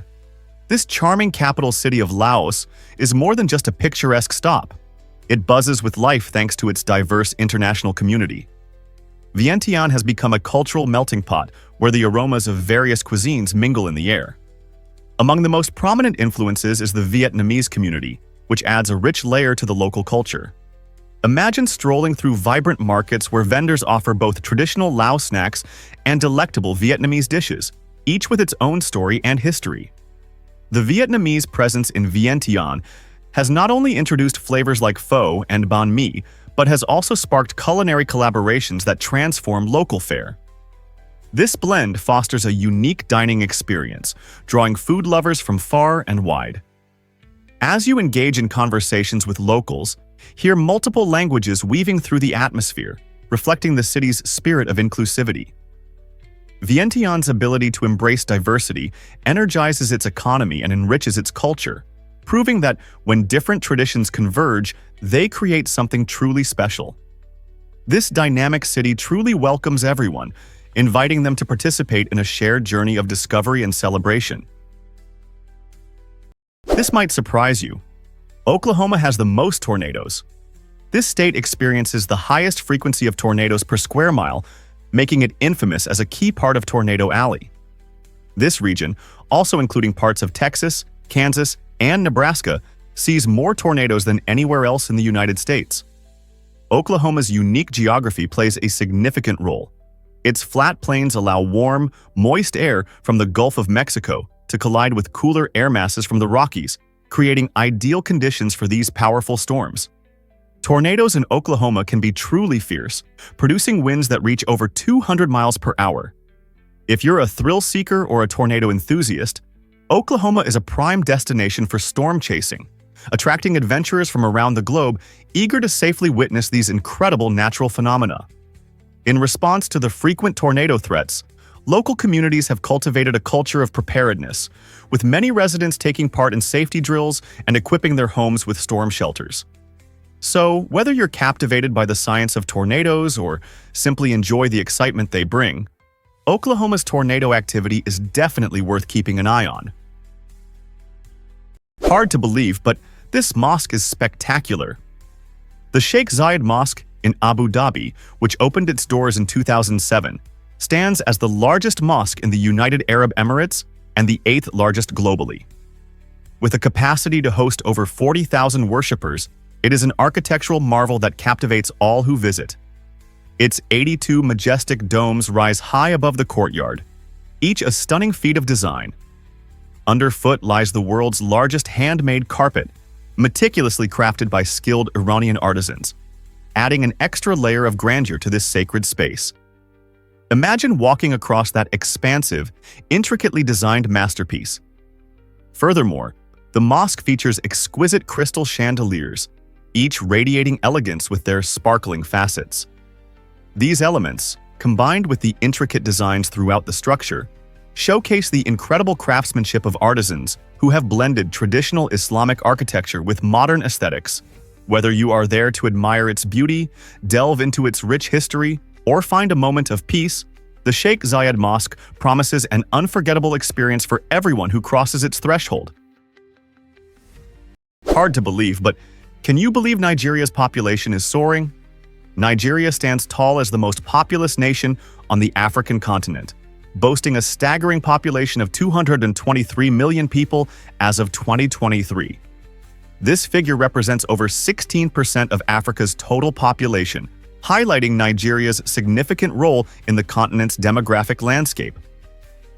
This charming capital city of Laos is more than just a picturesque stop. It buzzes with life thanks to its diverse international community. Vientiane has become a cultural melting pot where the aromas of various cuisines mingle in the air. Among the most prominent influences is the Vietnamese community, which adds a rich layer to the local culture. Imagine strolling through vibrant markets where vendors offer both traditional Lao snacks and delectable Vietnamese dishes, each with its own story and history. The Vietnamese presence in Vientiane has not only introduced flavors like pho and banh mi, but has also sparked culinary collaborations that transform local fare. This blend fosters a unique dining experience, drawing food lovers from far and wide. As you engage in conversations with locals, hear multiple languages weaving through the atmosphere, reflecting the city's spirit of inclusivity. Vientiane's ability to embrace diversity energizes its economy and enriches its culture, proving that when different traditions converge, they create something truly special. This dynamic city truly welcomes everyone, inviting them to participate in a shared journey of discovery and celebration. This might surprise you. Oklahoma has the most tornadoes. This state experiences the highest frequency of tornadoes per square mile, making it infamous as a key part of Tornado Alley. This region, also including parts of Texas, Kansas, and Nebraska, sees more tornadoes than anywhere else in the United States. Oklahoma's unique geography plays a significant role. Its flat plains allow warm, moist air from the Gulf of Mexico to collide with cooler air masses from the Rockies, creating ideal conditions for these powerful storms. Tornadoes in Oklahoma can be truly fierce, producing winds that reach over 200 miles per hour. If you're a thrill seeker or a tornado enthusiast, Oklahoma is a prime destination for storm chasing, attracting adventurers from around the globe eager to safely witness these incredible natural phenomena. In response to the frequent tornado threats, local communities have cultivated a culture of preparedness, with many residents taking part in safety drills and equipping their homes with storm shelters. So, whether you're captivated by the science of tornadoes or simply enjoy the excitement they bring, Oklahoma's tornado activity is definitely worth keeping an eye on. Hard to believe, but this mosque is spectacular. The Sheikh Zayed Mosque in Abu Dhabi, which opened its doors in 2007, stands as the largest mosque in the United Arab Emirates and the 8th largest globally. With a capacity to host over 40,000 worshippers, it is an architectural marvel that captivates all who visit. Its 82 majestic domes rise high above the courtyard, each a stunning feat of design. Underfoot lies the world's largest handmade carpet, meticulously crafted by skilled Iranian artisans, adding an extra layer of grandeur to this sacred space. Imagine walking across that expansive, intricately designed masterpiece. Furthermore, the mosque features exquisite crystal chandeliers, each radiating elegance with their sparkling facets. These elements, combined with the intricate designs throughout the structure, showcase the incredible craftsmanship of artisans who have blended traditional Islamic architecture with modern aesthetics. Whether you are there to admire its beauty, delve into its rich history, or find a moment of peace, the Sheikh Zayed Mosque promises an unforgettable experience for everyone who crosses its threshold. Hard to believe, but can you believe Nigeria's population is soaring? Nigeria stands tall as the most populous nation on the African continent, boasting a staggering population of 223 million people as of 2023. This figure represents over 16% of Africa's total population, highlighting Nigeria's significant role in the continent's demographic landscape.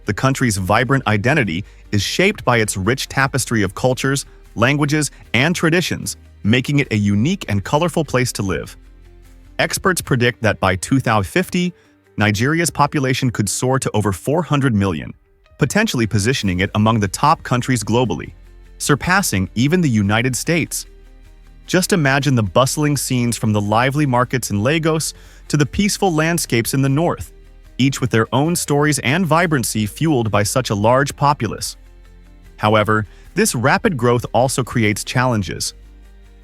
The country's vibrant identity is shaped by its rich tapestry of cultures, languages, and traditions, making it a unique and colorful place to live. Experts predict that by 2050, Nigeria's population could soar to over 400 million, potentially positioning it among the top countries globally, surpassing even the United States. Just imagine the bustling scenes from the lively markets in Lagos to the peaceful landscapes in the north, each with their own stories and vibrancy fueled by such a large populace. However, this rapid growth also creates challenges.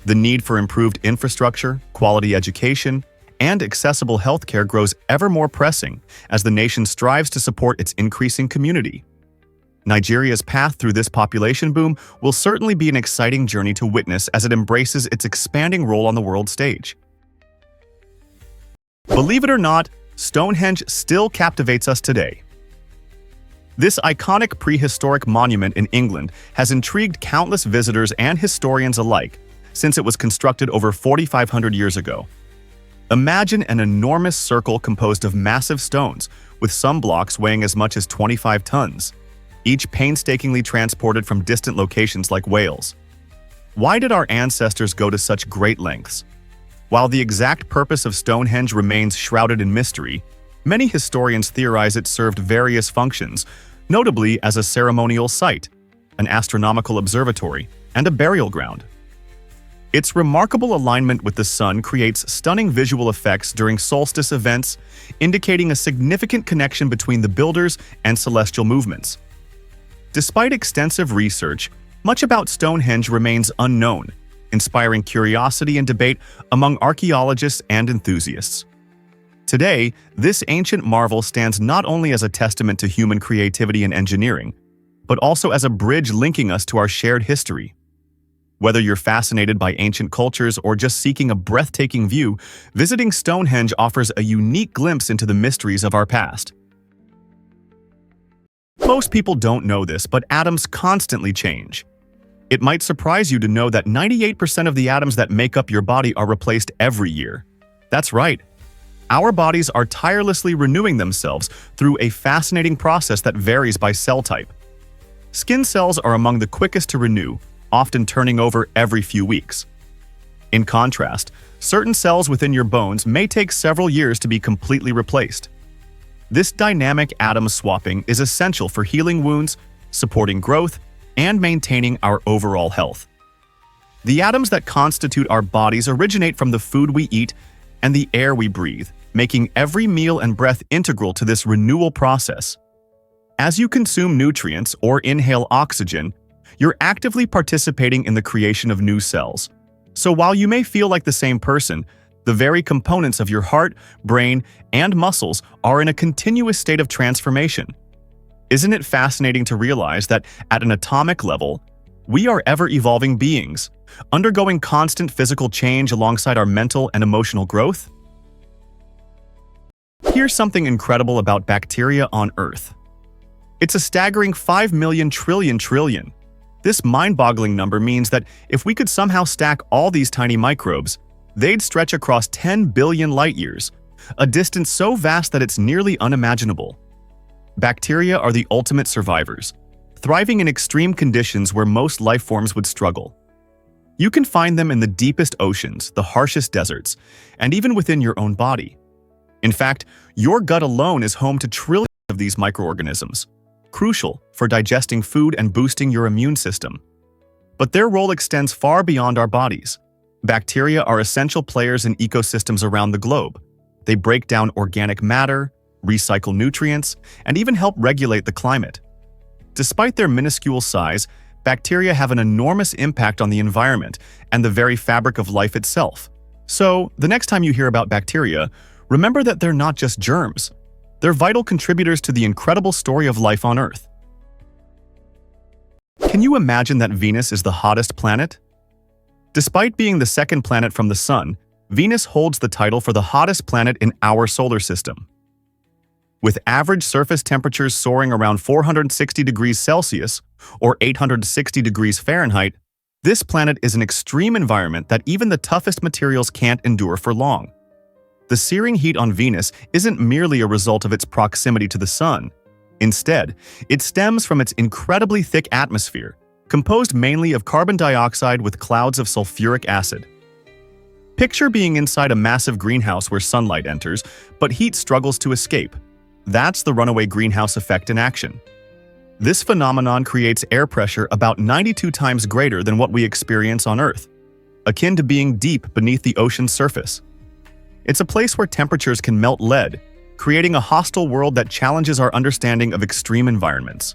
The need for improved infrastructure, quality education, and accessible healthcare grows ever more pressing as the nation strives to support its increasing community. Nigeria's path through this population boom will certainly be an exciting journey to witness as it embraces its expanding role on the world stage. Believe it or not, Stonehenge still captivates us today. This iconic prehistoric monument in England has intrigued countless visitors and historians alike since it was constructed over 4,500 years ago. Imagine an enormous circle composed of massive stones, with some blocks weighing as much as 25 tons, each painstakingly transported from distant locations like Wales. Why did our ancestors go to such great lengths? While the exact purpose of Stonehenge remains shrouded in mystery, many historians theorize it served various functions, notably as a ceremonial site, an astronomical observatory, and a burial ground. Its remarkable alignment with the sun creates stunning visual effects during solstice events, indicating a significant connection between the builders and celestial movements. Despite extensive research, much about Stonehenge remains unknown, inspiring curiosity and debate among archaeologists and enthusiasts. Today, this ancient marvel stands not only as a testament to human creativity and engineering, but also as a bridge linking us to our shared history. Whether you're fascinated by ancient cultures or just seeking a breathtaking view, visiting Stonehenge offers a unique glimpse into the mysteries of our past. Most people don't know this, but atoms constantly change. It might surprise you to know that 98% of the atoms that make up your body are replaced every year. That's right. Our bodies are tirelessly renewing themselves through a fascinating process that varies by cell type. Skin cells are among the quickest to renew, often turning over every few weeks. In contrast, Certain cells within your bones may take several years to be completely replaced. This dynamic atom swapping is essential for healing wounds, supporting growth, and maintaining our overall health. The atoms that constitute our bodies originate from the food we eat and the air we breathe, making every meal and breath integral to this renewal process. As you consume nutrients or inhale oxygen, you're actively participating in the creation of new cells. So while you may feel like the same person, the very components of your heart, brain, and muscles are in a continuous state of transformation. Isn't it fascinating to realize that at an atomic level, we are ever-evolving beings, undergoing constant physical change alongside our mental and emotional growth? Here's something incredible about bacteria on Earth. It's a staggering 5 million trillion. This mind-boggling number means that if we could somehow stack all these tiny microbes, they'd stretch across 10 billion light-years, a distance so vast that it's nearly unimaginable. Bacteria are the ultimate survivors, thriving in extreme conditions where most life forms would struggle. You can find them in the deepest oceans, the harshest deserts, and even within your own body. In fact, your gut alone is home to trillions of these microorganisms, crucial for digesting food and boosting your immune system. But their role extends far beyond our bodies. Bacteria are essential players in ecosystems around the globe. They break down organic matter, recycle nutrients, and even help regulate the climate. Despite their minuscule size, bacteria have an enormous impact on the environment and the very fabric of life itself. So, the next time you hear about bacteria, remember that they're not just germs. They're vital contributors to the incredible story of life on Earth. Can you imagine that Venus is the hottest planet? Despite being the second planet from the Sun, Venus holds the title for the hottest planet in our solar system. With average surface temperatures soaring around 460 degrees Celsius or 860 degrees Fahrenheit, this planet is an extreme environment that even the toughest materials can't endure for long. The searing heat on Venus isn't merely a result of its proximity to the Sun. Instead, it stems from its incredibly thick atmosphere, composed mainly of carbon dioxide with clouds of sulfuric acid. Picture being inside a massive greenhouse where sunlight enters, but heat struggles to escape. That's the runaway greenhouse effect in action. This phenomenon creates air pressure about 92 times greater than what we experience on Earth, akin to being deep beneath the ocean's surface. It's a place where temperatures can melt lead, creating a hostile world that challenges our understanding of extreme environments.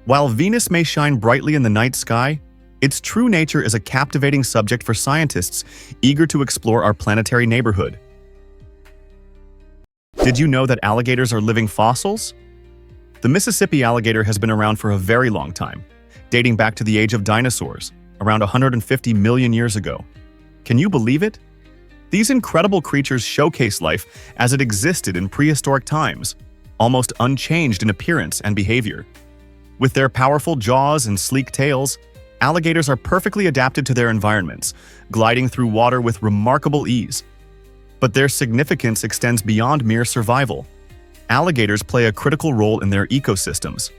While Venus may shine brightly in the night sky, its true nature is a captivating subject for scientists eager to explore our planetary neighborhood. Did you know that alligators are living fossils? The Mississippi alligator has been around for a very long time, dating back to the age of dinosaurs, around 150 million years ago. Can you believe it? These incredible creatures showcase life as it existed in prehistoric times, almost unchanged in appearance and behavior. With their powerful jaws and sleek tails, alligators are perfectly adapted to their environments, gliding through water with remarkable ease. But their significance extends beyond mere survival. Alligators play a critical role in their ecosystems.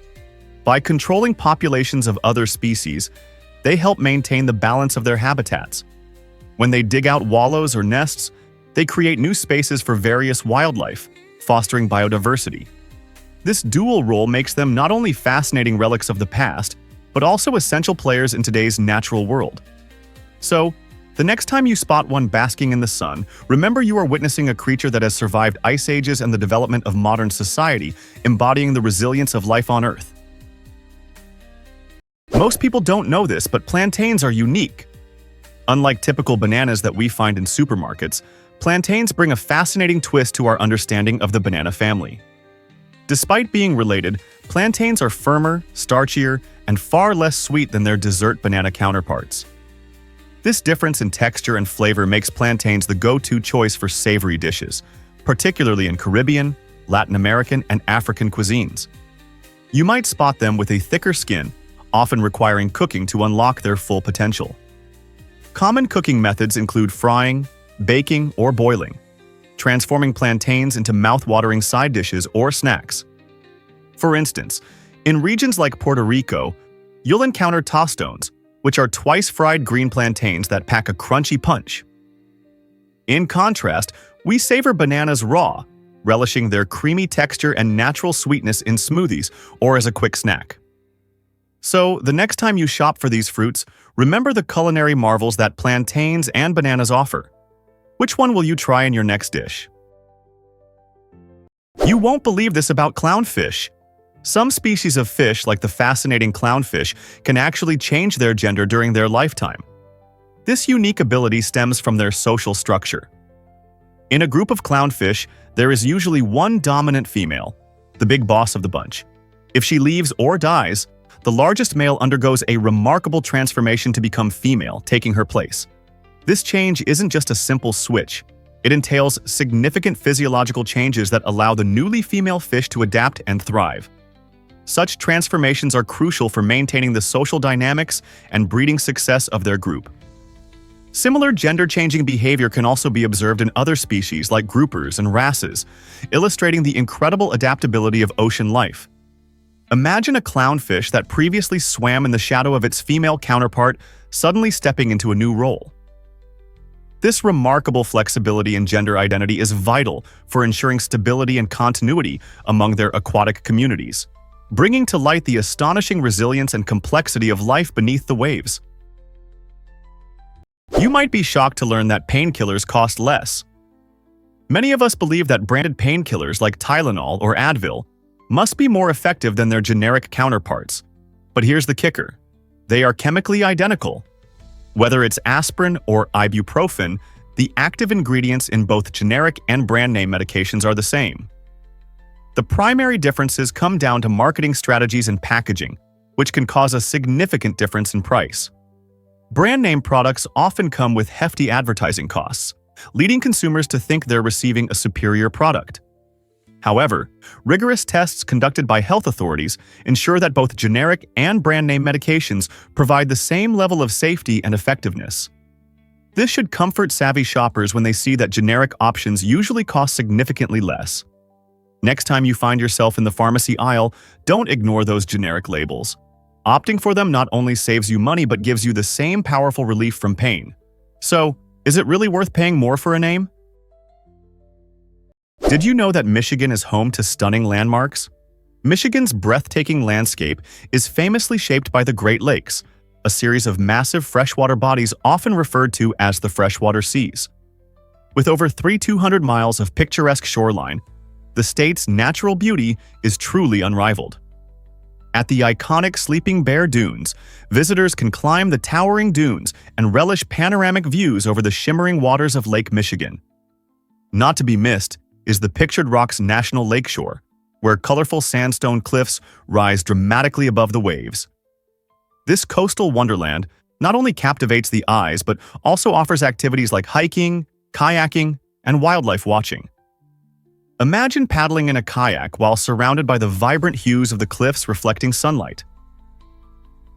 By controlling populations of other species, they help maintain the balance of their habitats. When they dig out wallows or nests, they create new spaces for various wildlife, fostering biodiversity. This dual role makes them not only fascinating relics of the past, but also essential players in today's natural world. So, the next time you spot one basking in the sun, remember you are witnessing a creature that has survived ice ages and the development of modern society, embodying the resilience of life on Earth. Most people don't know this, but plantains are unique. Unlike typical bananas that we find in supermarkets, plantains bring a fascinating twist to our understanding of the banana family. Despite being related, plantains are firmer, starchier, and far less sweet than their dessert banana counterparts. This difference in texture and flavor makes plantains the go-to choice for savory dishes, particularly in Caribbean, Latin American, and African cuisines. You might spot them with a thicker skin, often requiring cooking to unlock their full potential. Common cooking methods include frying, baking, or boiling, transforming plantains into mouth-watering side dishes or snacks. For instance, in regions like Puerto Rico, you'll encounter tostones, which are twice-fried green plantains that pack a crunchy punch. In contrast, we savor bananas raw, relishing their creamy texture and natural sweetness in smoothies or as a quick snack. So, the next time you shop for these fruits, remember the culinary marvels that plantains and bananas offer. Which one will you try in your next dish? You won't believe this about clownfish. Some species of fish, like the fascinating clownfish, can actually change their gender during their lifetime. This unique ability stems from their social structure. In a group of clownfish, there is usually one dominant female, the big boss of the bunch. If she leaves or dies, the largest male undergoes a remarkable transformation to become female, taking her place. This change isn't just a simple switch. It entails significant physiological changes that allow the newly female fish to adapt and thrive. Such transformations are crucial for maintaining the social dynamics and breeding success of their group. Similar gender-changing behavior can also be observed in other species like groupers and wrasses, illustrating the incredible adaptability of ocean life. Imagine a clownfish that previously swam in the shadow of its female counterpart suddenly stepping into a new role. This remarkable flexibility in gender identity is vital for ensuring stability and continuity among their aquatic communities, bringing to light the astonishing resilience and complexity of life beneath the waves. You might be shocked to learn that painkillers cost less. Many of us believe that branded painkillers like Tylenol or Advil must be more effective than their generic counterparts. But here's the kicker. They are chemically identical. Whether it's aspirin or ibuprofen, the active ingredients in both generic and brand name medications are the same. The primary differences come down to marketing strategies and packaging, which can cause a significant difference in price. Brand name products often come with hefty advertising costs, leading consumers to think they're receiving a superior product. However, rigorous tests conducted by health authorities ensure that both generic and brand name medications provide the same level of safety and effectiveness. This should comfort savvy shoppers when they see that generic options usually cost significantly less. Next time you find yourself in the pharmacy aisle, don't ignore those generic labels. Opting for them not only saves you money but gives you the same powerful relief from pain. So, is it really worth paying more for a name? Did you know that Michigan is home to stunning landmarks? Michigan's breathtaking landscape is famously shaped by the Great Lakes, a series of massive freshwater bodies often referred to as the freshwater seas. With over 3,200 miles of picturesque shoreline, the state's natural beauty is truly unrivaled. At the iconic Sleeping Bear Dunes, visitors can climb the towering dunes and relish panoramic views over the shimmering waters of Lake Michigan. Not to be missed is the Pictured Rocks National Lakeshore, where colorful sandstone cliffs rise dramatically above the waves. This coastal wonderland not only captivates the eyes but also offers activities like hiking, kayaking, and wildlife watching. Imagine paddling in a kayak while surrounded by the vibrant hues of the cliffs reflecting sunlight.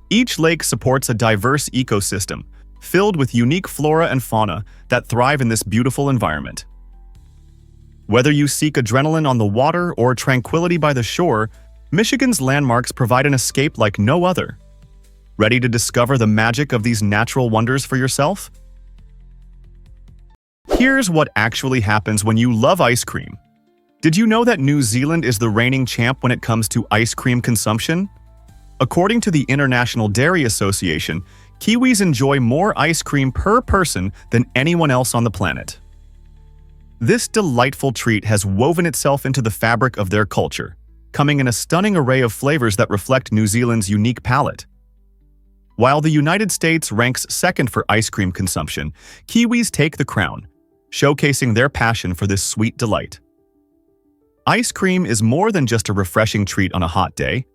Each lake supports a diverse ecosystem, filled with unique flora and fauna that thrive in this beautiful environment. Whether you seek adrenaline on the water or tranquility by the shore, Michigan's landmarks provide an escape like no other. Ready to discover the magic of these natural wonders for yourself? Here's what actually happens when you love ice cream. Did you know that New Zealand is the reigning champ when it comes to ice cream consumption? According to the International Dairy Association, Kiwis enjoy more ice cream per person than anyone else on the planet. This delightful treat has woven itself into the fabric of their culture, coming in a stunning array of flavors that reflect New Zealand's unique palate. While the United States ranks second for ice cream consumption, Kiwis take the crown, showcasing their passion for this sweet delight. Ice cream is more than just a refreshing treat on a hot day.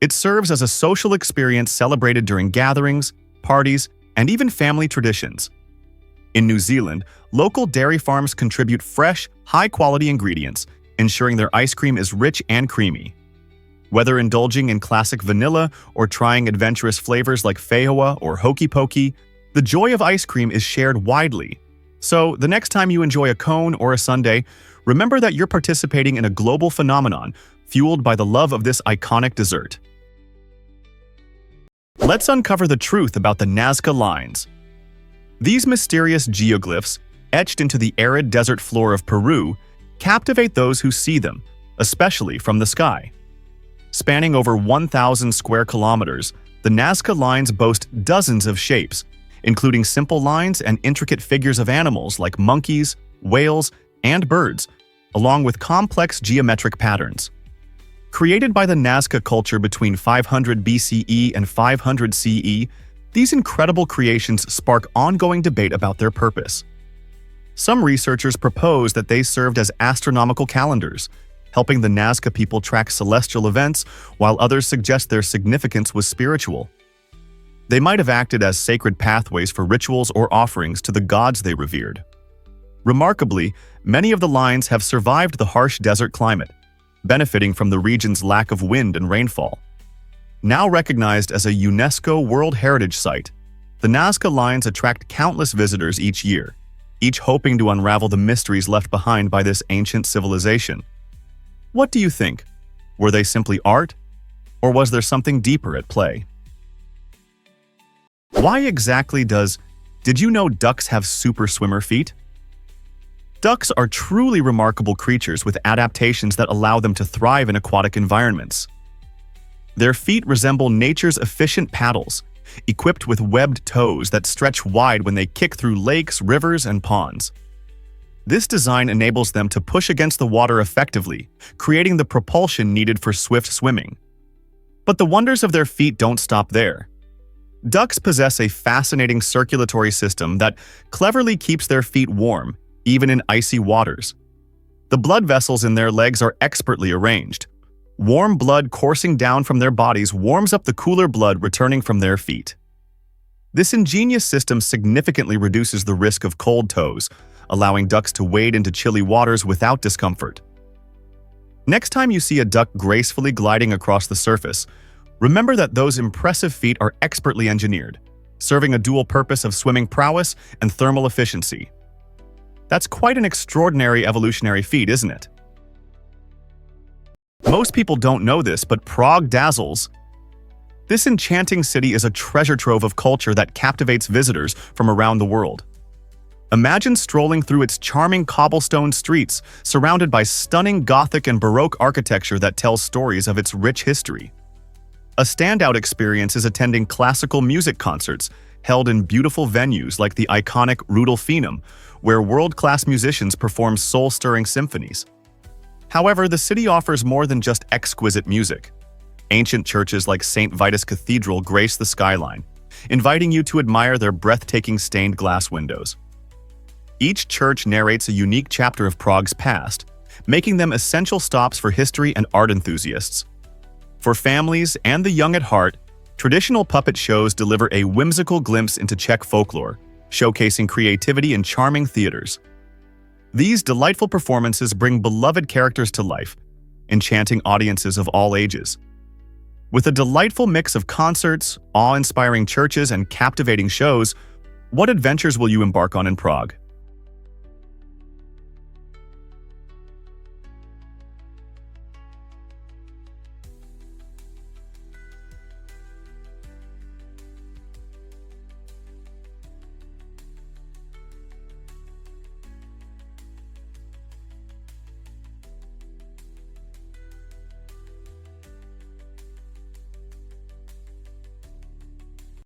It serves as a social experience celebrated during gatherings, parties, and even family traditions. In New Zealand, local dairy farms contribute fresh, high-quality ingredients, ensuring their ice cream is rich and creamy. Whether indulging in classic vanilla or trying adventurous flavors like Feijoa or Hokey Pokey, the joy of ice cream is shared widely. So, the next time you enjoy a cone or a sundae, remember that you're participating in a global phenomenon fueled by the love of this iconic dessert. Let's uncover the truth about the Nazca lines. These mysterious geoglyphs, etched into the arid desert floor of Peru, captivate those who see them, especially from the sky. Spanning over 1,000 square kilometers, the Nazca lines boast dozens of shapes, including simple lines and intricate figures of animals like monkeys, whales, and birds, along with complex geometric patterns. Created by the Nazca culture between 500 BCE and 500 CE, these incredible creations spark ongoing debate about their purpose. Some researchers propose that they served as astronomical calendars, helping the Nazca people track celestial events, while others suggest their significance was spiritual. They might have acted as sacred pathways for rituals or offerings to the gods they revered. Remarkably, many of the lines have survived the harsh desert climate, benefiting from the region's lack of wind and rainfall. Now recognized as a UNESCO World Heritage Site, the Nazca lines attract countless visitors each year, each hoping to unravel the mysteries left behind by this ancient civilization. What do you think? Were they simply art? Or was there something deeper at play? Why exactly did you know ducks have super swimmer feet? Ducks are truly remarkable creatures with adaptations that allow them to thrive in aquatic environments. Their feet resemble nature's efficient paddles, equipped with webbed toes that stretch wide when they kick through lakes, rivers, and ponds. This design enables them to push against the water effectively, creating the propulsion needed for swift swimming. But the wonders of their feet don't stop there. Ducks possess a fascinating circulatory system that cleverly keeps their feet warm, even in icy waters. The blood vessels in their legs are expertly arranged. Warm blood coursing down from their bodies warms up the cooler blood returning from their feet. This ingenious system significantly reduces the risk of cold toes, allowing ducks to wade into chilly waters without discomfort. Next time you see a duck gracefully gliding across the surface, remember that those impressive feet are expertly engineered, serving a dual purpose of swimming prowess and thermal efficiency. That's quite an extraordinary evolutionary feat, isn't it? Most people don't know this, but Prague dazzles. This enchanting city is a treasure trove of culture that captivates visitors from around the world. Imagine strolling through its charming cobblestone streets, surrounded by stunning Gothic and Baroque architecture that tells stories of its rich history. A standout experience is attending classical music concerts, held in beautiful venues like the iconic Rudolfinum, where world-class musicians perform soul-stirring symphonies. However, the city offers more than just exquisite music. Ancient churches like St. Vitus Cathedral grace the skyline, inviting you to admire their breathtaking stained glass windows. Each church narrates a unique chapter of Prague's past, making them essential stops for history and art enthusiasts. For families and the young at heart, traditional puppet shows deliver a whimsical glimpse into Czech folklore, showcasing creativity in charming theaters. These delightful performances bring beloved characters to life, enchanting audiences of all ages. With a delightful mix of concerts, awe-inspiring churches, and captivating shows, what adventures will you embark on in Prague?